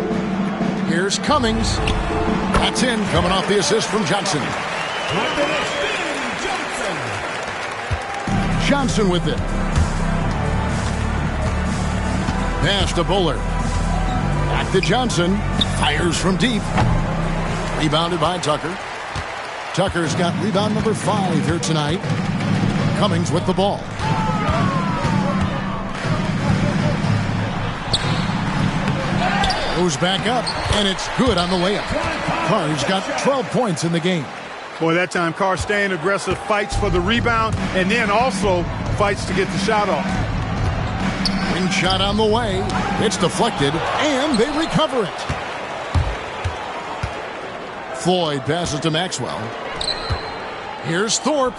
Here's Cummings. That's in, coming off the assist from Johnson. Johnson with it. Pass to Bullard. Back to Johnson. Fires from deep. Rebounded by Tucker. Tucker's got rebound number 5 here tonight. Cummings with the ball. Goes back up, and it's good on the layup. Carr's got 12 points in the game. Boy, that time Carr staying aggressive, fights for the rebound, and then also fights to get the shot off. Ring shot on the way. It's deflected, and they recover it. Floyd passes to Maxwell. Here's Thorpe.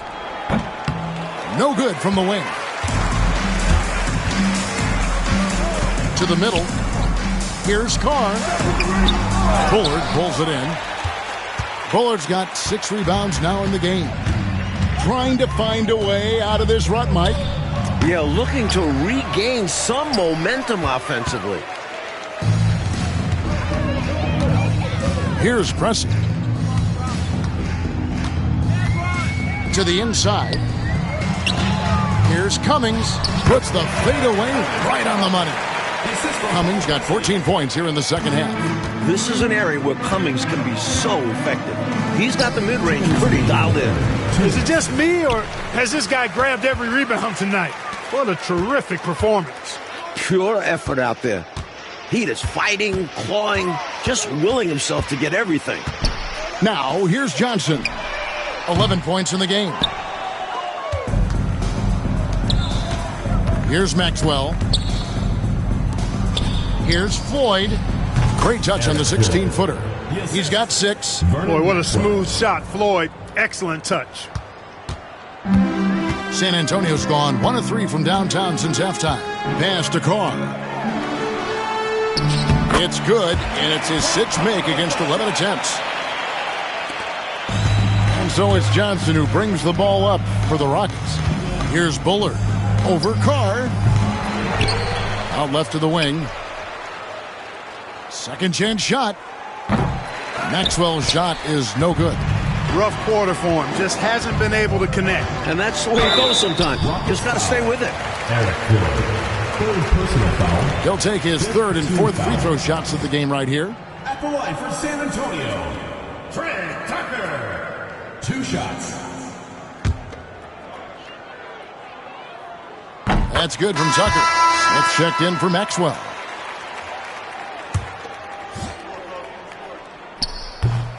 No good from the wing. To the middle. Here's Carr. Bullard pulls it in. Bullard's got 6 rebounds now in the game. Trying to find a way out of this rut, Mike. Yeah, looking to regain some momentum offensively. Here's Pressey. To the inside. Here's Cummings. Puts the fadeaway right on the money. Cummings got 14 points here in the second half. This is an area where Cummings can be so effective. He's got the mid-range pretty dialed in. Is it just me, or has this guy grabbed every rebound tonight? What a terrific performance. Pure effort out there. He is fighting, clawing, just willing himself to get everything. Now, here's Johnson. 11 points in the game. Here's Maxwell. Here's Floyd. Great touch on the 16-footer. He's got 6. Boy, what a smooth shot, Floyd. Excellent touch. San Antonio's gone 1 of 3 from downtown since halftime. Pass to Carr. It's good, and it's his 6th make against 11 attempts. And so it's Johnson who brings the ball up for the Rockets. Here's Bullard. Over Carr. Out left to the wing. Second chance shot. Maxwell's shot is no good. Rough quarter for him. Just hasn't been able to connect. And that's the way it goes sometimes. Just got to stay with it. Third personal foul. He'll take his 3rd and 4th free throw shots of the game right here. At the line for San Antonio, Trey Tucker. 2 shots. That's good from Tucker. Smith checked in for Maxwell.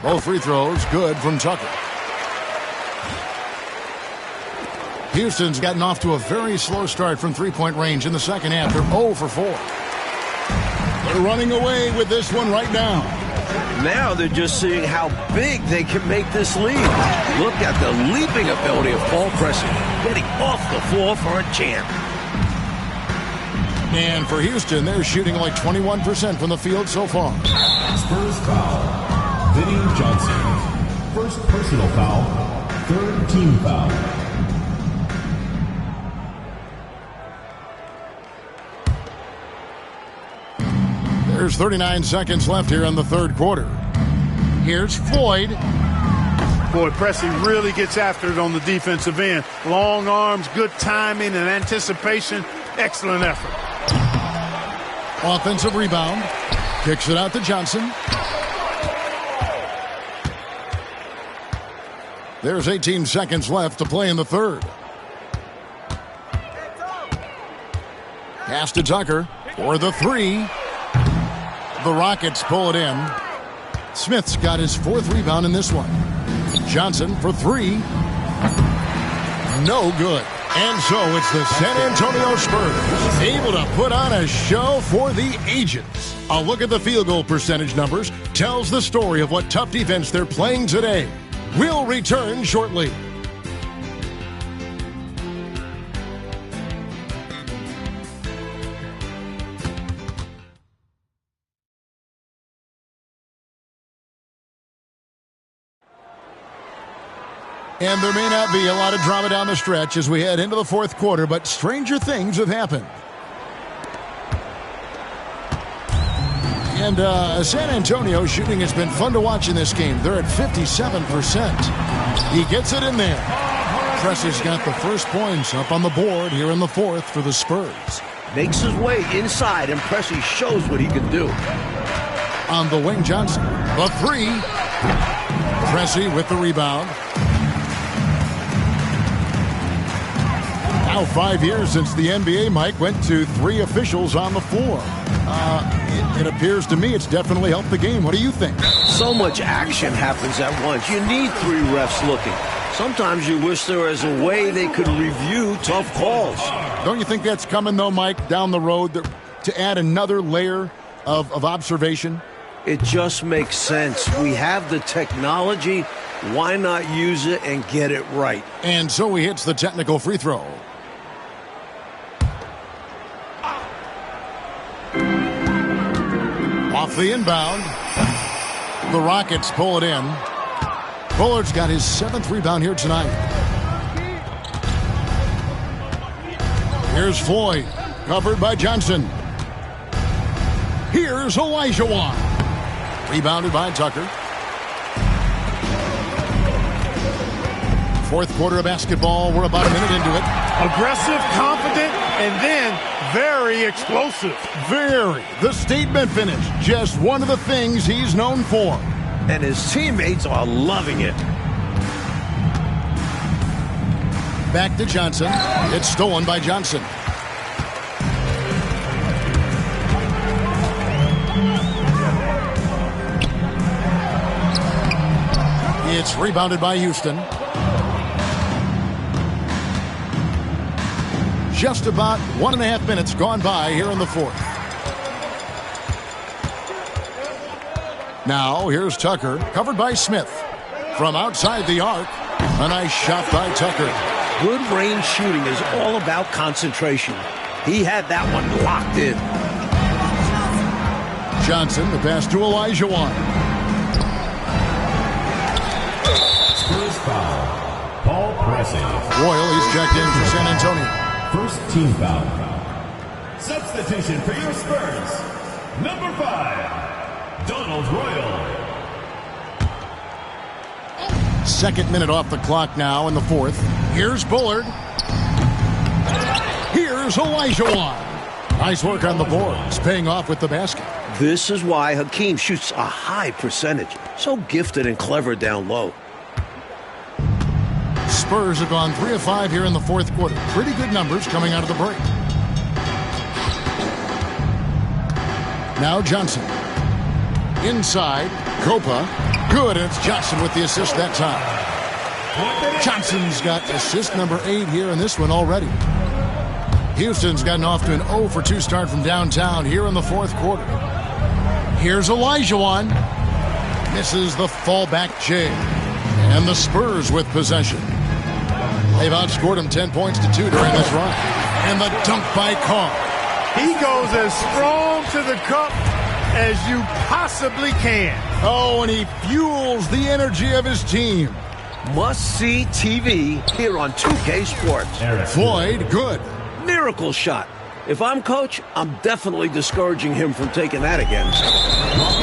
Both free throws good from Tucker. Houston's gotten off to a very slow start from three-point range in the second half. They're 0 for 4. They're running away with this one right now. Now they're just seeing how big they can make this lead. Look at the leaping ability of Paul Pressey, getting off the floor for a champ. And for Houston, they're shooting like 21% from the field so far. Spurs foul. Vinny Johnson. First personal foul. 3rd team foul. There's 39 seconds left here in the 3rd quarter. Here's Floyd. Boy, Pressey really gets after it on the defensive end. Long arms, good timing and anticipation. Excellent effort. Offensive rebound. Kicks it out to Johnson. There's 18 seconds left to play in the 3rd. Pass to Tucker for the three. The Rockets pull it in. Smith's got his 4th rebound in this one. Johnson for three. No good. And so it's the San Antonio Spurs able to put on a show for the ages. A look at the field goal percentage numbers tells the story of what tough defense they're playing today. We'll return shortly. And there may not be a lot of drama down the stretch as we head into the 4th quarter, but stranger things have happened. And San Antonio shooting has been fun to watch in this game. They're at 57%. He gets it in there. Pressey's got the first points up on the board here in the 4th for the Spurs. Makes his way inside, and Pressey shows what he can do. On the wing, Johnson. The three. Pressey with the rebound. Now 5 years since the NBA, Mike, went to 3 officials on the floor. It appears to me it's definitely helped the game. What do you think? So much action happens at once. You need 3 refs looking. Sometimes you wish there was a way they could review tough calls. Don't you think that's coming, though, Mike, down the road to add another layer of observation? It just makes sense. We have the technology. Why not use it and get it right? And so he hits the technical free throw. Off the inbound. The Rockets pull it in. Bullard's got his 7th rebound here tonight. Here's Floyd, covered by Johnson. Here's Olajuwon. Rebounded by Tucker. 4th quarter of basketball. We're about a minute into it. Aggressive, confident, and then very explosive. Very. The statement finish. Just one of the things he's known for. And his teammates are loving it. Back to Johnson. It's stolen by Johnson. It's rebounded by Houston. Just about 1.5 minutes gone by here in the 4th. Now here's Tucker, covered by Smith. From outside the arc, a nice shot by Tucker. Good range shooting is all about concentration. He had that one locked in. Johnson, the pass to Olajuwon. Spurs foul. Paul Pressey. Royal, he's checked in for San Antonio. First team foul. Substitution for your Spurs. Number 5, Donald Royal. 2nd minute off the clock now in the 4th. Here's Bullard. Here's Olajuwon. Nice work on the boards, paying off with the basket. This is why Hakeem shoots a high percentage. So gifted and clever down low. Spurs have gone 3 of 5 here in the 4th quarter. Pretty good numbers coming out of the break. Now Johnson. Inside. Copa. Good, and it's Johnson with the assist that time. Johnson's got assist number 8 here in this one already. Houston's gotten off to an 0 for 2 start from downtown here in the 4th quarter. Here's Olajuwon. Misses the fallback J. And the Spurs with possession. They've outscored him 10 points to 2 during this run. And the dunk by Carr. He goes as strong to the cup as you possibly can. Oh, and he fuels the energy of his team. Must-see TV here on 2K Sports. Floyd, good. Miracle shot. If I'm coach, I'm definitely discouraging him from taking that again.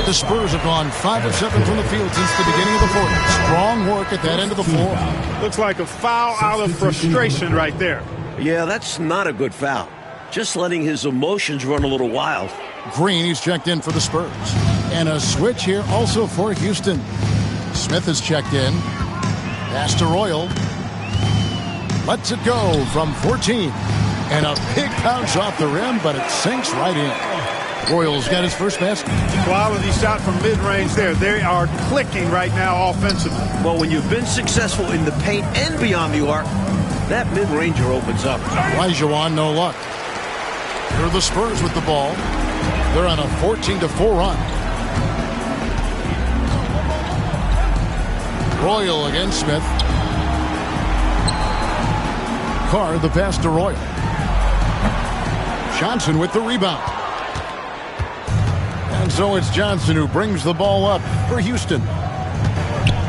The Spurs have gone 5 of 7 from the field since the beginning of the 4th. Strong work at that end of the floor. Looks like a foul out of frustration right there. Yeah, that's not a good foul. Just letting his emotions run a little wild. Green, he's checked in for the Spurs. And a switch here also for Houston. Smith is checked in. Pass to Royal. Lets it go from 14. And a big bounce off the rim, but it sinks right in. Royals got his first basket. Quality shot from mid-range there. They are clicking right now offensively. Well, when you've been successful in the paint and beyond the arc, that mid-ranger opens up. Olajuwon, no luck. Here are the Spurs with the ball. They're on a 14-4 run. Royal against Smith. Carr the pass to Royal. Johnson with the rebound. And so it's Johnson who brings the ball up for Houston.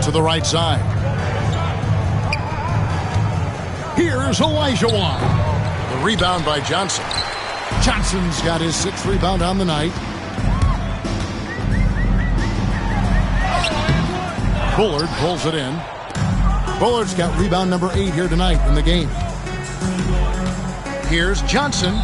To the right side. Here's Olajuwon. The rebound by Johnson. Johnson's got his 6th rebound on the night. Bullard pulls it in. Bullard's got rebound number 8 here tonight in the game. Here's Johnson.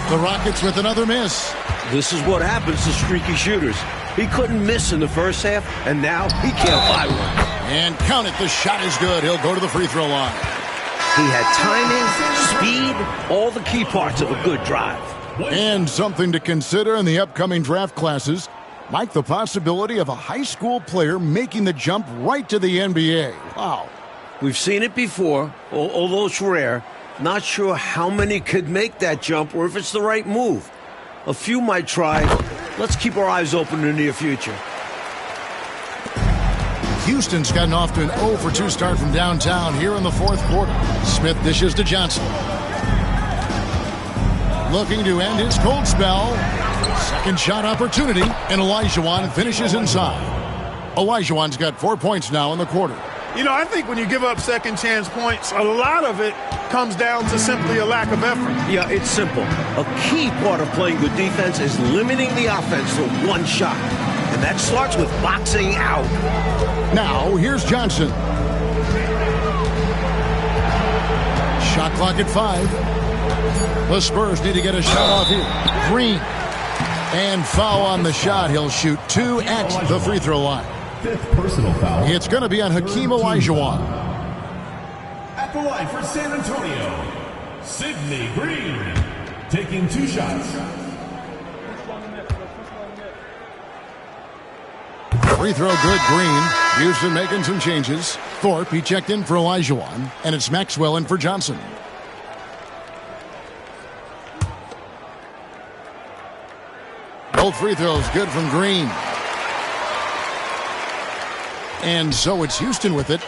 The Rockets with another miss. This is what happens to streaky shooters. He couldn't miss in the first half, and now he can't buy one. And count it, the shot is good. He'll go to the free throw line. He had timing, speed, all the key parts of a good drive. And something to consider in the upcoming draft classes, Mike, the possibility of a high school player making the jump right to the NBA. Wow. We've seen it before, although it's rare. Not sure how many could make that jump or if it's the right move. A few might try. Let's keep our eyes open in the near future. Houston's gotten off to an 0-for-2 start from downtown here in the 4th quarter. Smith dishes to Johnson. Looking to end his cold spell. Second shot opportunity, and Olajuwon finishes inside. Olajuwon's got 4 points now in the quarter. You know, I think when you give up second chance points, a lot of it comes down to simply a lack of effort. Yeah, it's simple. A key part of playing good defense is limiting the offense to one shot. And that starts with boxing out. Now, here's Johnson. Shot clock at 5. The Spurs need to get a shot off here. Green. And foul on the shot. He'll shoot 2 at the free throw line. 5th personal foul. It's going to be on Hakeem Olajuwon. At the line for San Antonio, Sidney Green, taking 2 shots. Free throw good, Green. Houston making some changes. Thorpe, he checked in for Olajuwon, and it's Maxwell in for Johnson. Both free throws good from Green. And so it's Houston with it.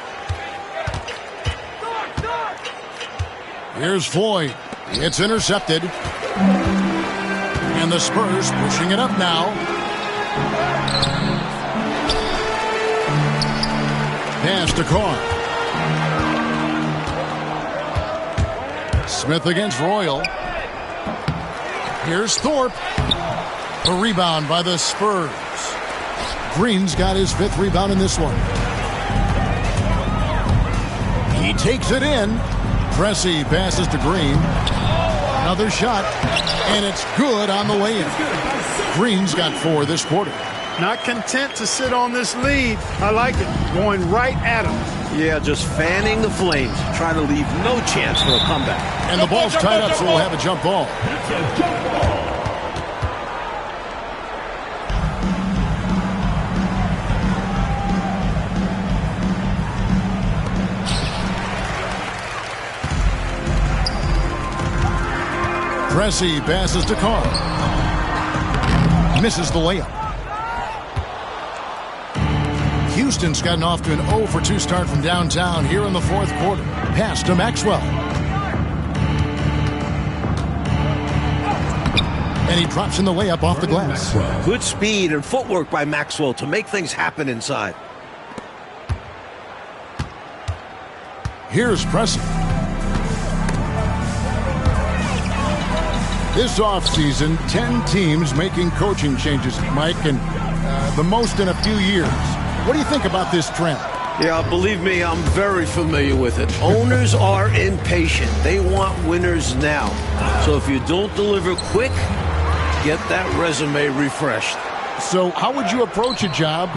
Here's Floyd. It's intercepted. And the Spurs pushing it up now. Pass to Carr. Smith against Royal. Here's Thorpe. A rebound by the Spurs. Green's got his 5th rebound in this one. He takes it in. Pressey passes to Green. Another shot. And it's good on the way in. Green's got 4 this quarter. Not content to sit on this lead. I like it. Going right at him. Yeah, just fanning the flames. Trying to leave no chance for a comeback. And the ball's tied up, so we'll have a jump ball. It's a jump ball. Pressey passes to Carr. Misses the layup. Houston's gotten off to an 0-for-2 start from downtown here in the 4th quarter. Pass to Maxwell. And he drops in the layup off the glass. Good speed and footwork by Maxwell to make things happen inside. Here's Pressey. This offseason, 10 teams making coaching changes, Mike, and the most in a few years. What do you think about this trend? Yeah, believe me, I'm very familiar with it. Owners are impatient. They want winners now. So if you don't deliver quick, get that resume refreshed. So how would you approach a job?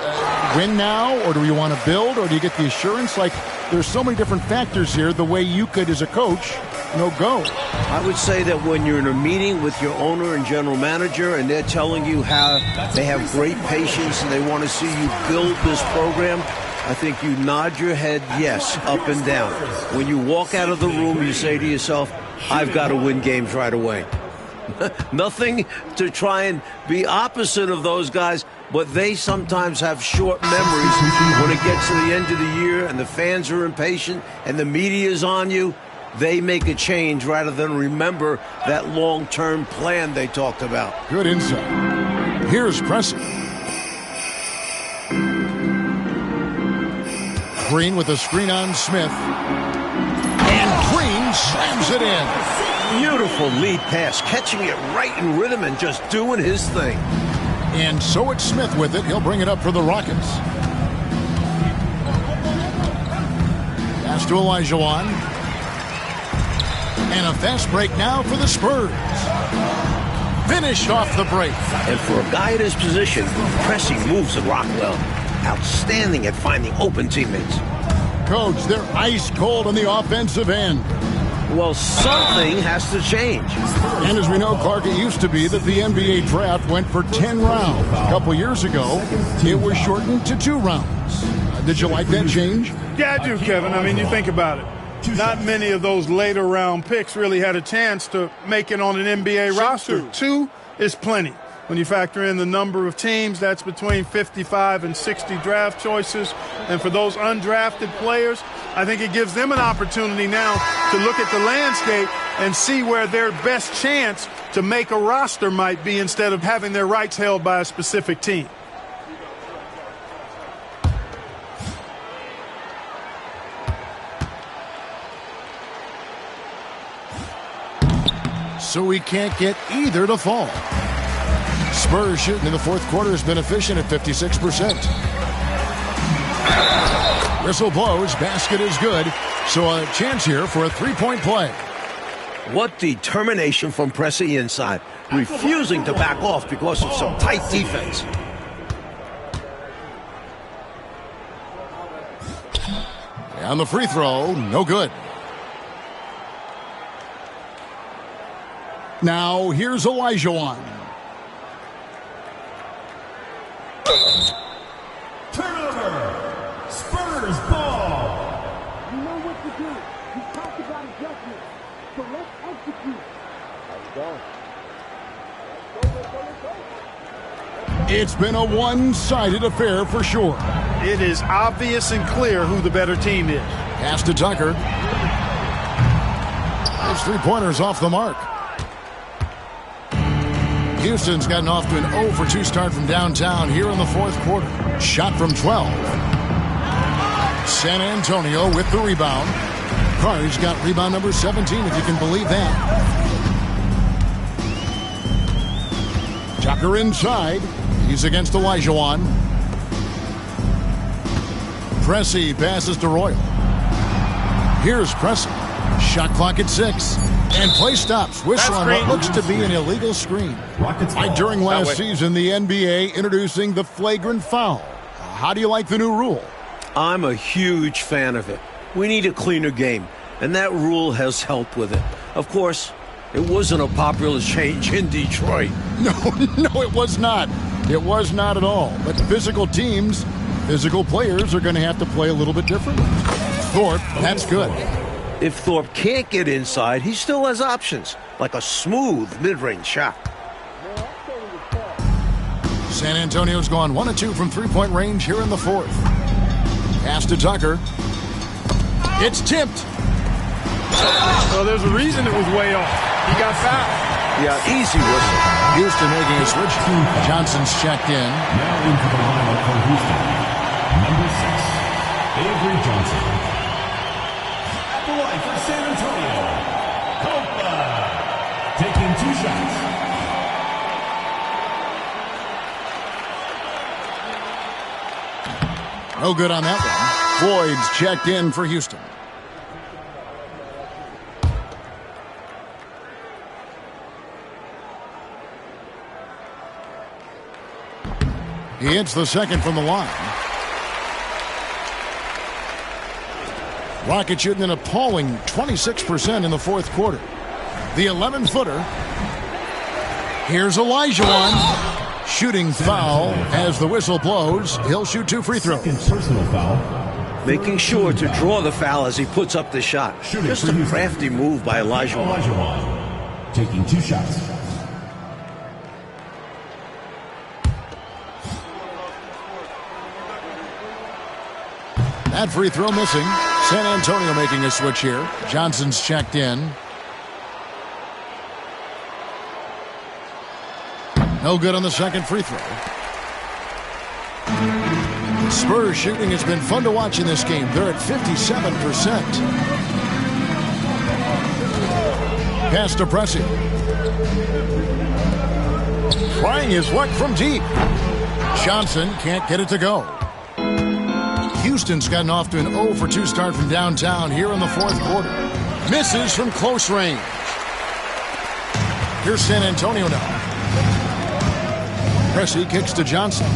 Win now, or do you want to build, or do you get the assurance? Like, there's so many different factors here, the way you could, as a coach, no go. I would say that when you're in a meeting with your owner and general manager and they're telling you how they have great patience and they want to see you build this program, I think you nod your head yes, up and down. When you walk out of the room, you say to yourself, I've got to win games right away. Nothing to try and be opposite of those guys, but they sometimes have short memories when it gets to the end of the year and the fans are impatient and the media is on you. They make a change rather than remember that long-term plan they talked about. Good insight. Here's Preston. Green with a screen on Smith. And Green slams it in. Beautiful lead pass, catching it right in rhythm and just doing his thing. And so it's Smith with it. He'll bring it up for the Rockets. Pass to Olajuwon. And a fast break now for the Spurs. Finished off the break. And for a guy in his position, Pressey moves the rock well. Outstanding at finding open teammates. Coach, they're ice cold on the offensive end. Well, something has to change. And as we know, Clark, it used to be that the NBA draft went for 10 rounds. A couple years ago, it was shortened to 2 rounds. Did you like that change? Yeah, I do, Kevin. I mean, you think about it. Not many of those later round picks really had a chance to make it on an NBA roster. 2 is plenty. When you factor in the number of teams, that's between 55 and 60 draft choices. And for those undrafted players, I think it gives them an opportunity now to look at the landscape and see where their best chance to make a roster might be instead of having their rights held by a specific team. So we can't get either to fall. Spurs shooting in the fourth quarter has been efficient at 56%. Whistle blows, basket is good. So a chance here for a three-point play. What determination from Pressey inside, refusing to back off because of some tight defense. And the free throw, no good. Now here's Olajuwon. Turnover! Spurs ball! You know what to do. You talked about adjustments. So let's execute. How's it going? It's been a one-sided affair for sure. It is obvious and clear who the better team is. Pass to Tucker. His three-pointers off the mark. Houston's gotten off to an 0 for 2 start from downtown here in the fourth quarter. Shot from 12. San Antonio with the rebound. Carr's got rebound number 17, if you can believe that. Tucker inside. He's against Olajuwon. Pressey passes to Royal. Here's Pressey. Shot clock at 6. And play stops. Whistle on what looks to be an illegal screen. During last season, the NBA introducing the flagrant foul. How do you like the new rule? I'm a huge fan of it. We need a cleaner game, and that rule has helped with it. Of course, it wasn't a popular change in Detroit. No, it was not. It was not at all. But physical teams, physical players are going to have to play a little bit differently. Thorpe, that's good. If Thorpe can't get inside, he still has options, like a smooth mid-range shot. San Antonio's gone 1 of 2 from three-point range here in the fourth. Pass to Tucker. It's tipped. Well, there's a reason it was way off. He got fouled. Yeah, easy whistle. Houston making a switch. Johnson's checked in. Now into the lineup for Houston. Number 6, Avery Johnson. At the line for San Antonio, Copa. Taking 2 shots. No good on that one. Floyd's checked in for Houston. He hits the second from the line. Rockets shooting an appalling 26% in the fourth quarter. The 11-footer. Here's Olajuwon. Shooting foul as the whistle blows. He'll shoot 2 free throws. Second personal foul. Making sure to draw the foul as he puts up the shot. Just a crafty move by Olajuwon. Taking 2 shots. That free throw missing. San Antonio making a switch here. Johnson's checked in. No good on the second free throw. Spurs shooting has been fun to watch in this game. They're at 57%. Pass to Pressey. Trying his luck from deep. Johnson can't get it to go. Houston's gotten off to an 0 for 2 start from downtown here in the fourth quarter. Misses from close range. Here's San Antonio now. Pressey kicks to Johnson.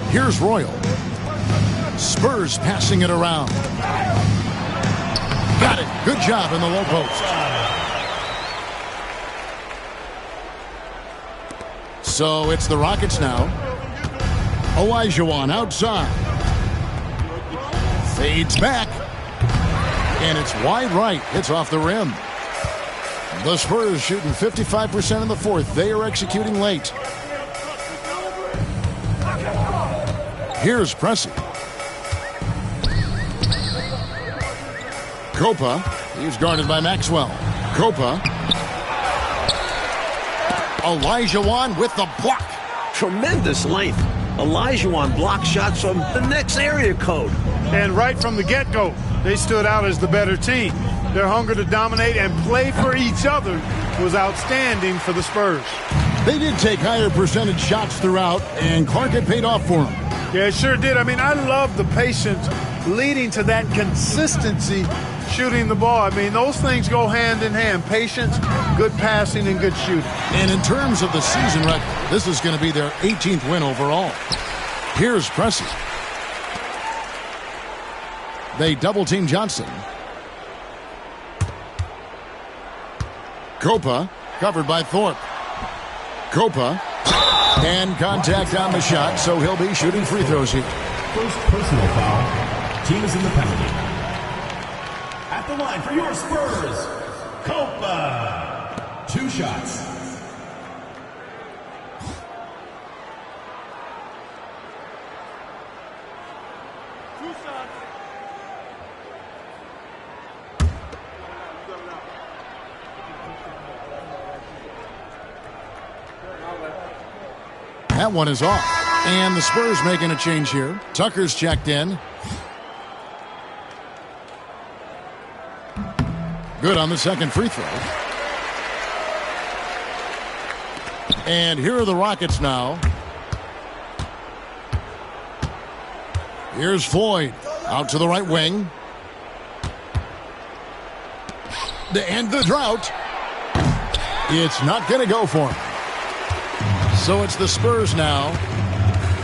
Here's Royal. Spurs passing it around. Got it. Good job in the low post. So it's the Rockets now. Olajuwon outside. Fades back. And it's wide right. It's off the rim. The Spurs shooting 55% in the fourth. They are executing late. Here's Pressey. Copa. He's guarded by Maxwell. Copa. Olajuwon with the block. Tremendous length. Olajuwon blocked shots from the next area code. And right from the get-go, they stood out as the better team. Their hunger to dominate and play for each other was outstanding for the Spurs. They did take higher percentage shots throughout, and Clark had paid off for them. Yeah, it sure did. I mean, I love the patience leading to that consistency shooting the ball. I mean, those things go hand in hand. Patience, good passing, and good shooting. And in terms of the season record, this is going to be their 18th win overall. Here's Pressey. They double-team Johnson. Copa, covered by Thorpe. Copa, and contact on the shot, so he'll be shooting free throws here. First personal foul. Team is in the penalty. At the line for your Spurs, Copa. 2 shots. That one is off. And the Spurs making a change here. Tucker's checked in. Good on the second free throw. And here are the Rockets now. Here's Floyd. Out to the right wing. To end the drought. It's not going to go for him. So it's the Spurs now.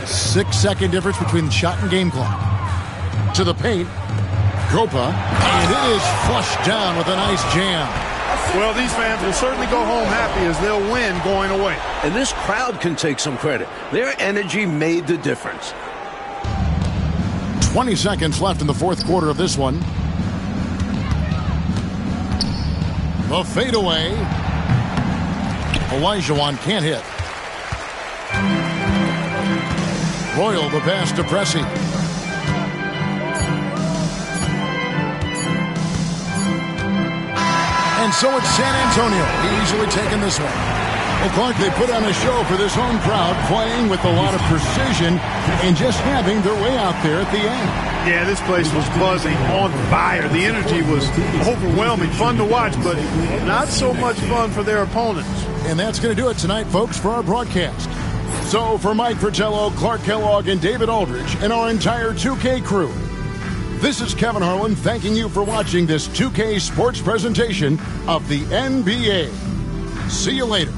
6-second difference between the shot and game clock. To the paint. Copa. And it is flushed down with a nice jam. Well, these fans will certainly go home happy as they'll win going away. And this crowd can take some credit. Their energy made the difference. 20 seconds left in the fourth quarter of this one. The fadeaway. Olajuwon can't hit. Royal, the pass to Pressey. And so it's San Antonio easily taking this one. Well, Clark, they put on a show for this home crowd, playing with a lot of precision and just having their way out there at the end. Yeah, this place was buzzing, on fire. The energy was overwhelming, fun to watch, but not so much fun for their opponents. And that's going to do it tonight, folks, for our broadcast. So for Mike Fratello, Clark Kellogg, and David Aldridge, and our entire 2K crew, this is Kevin Harlan thanking you for watching this 2K sports presentation of the NBA. See you later.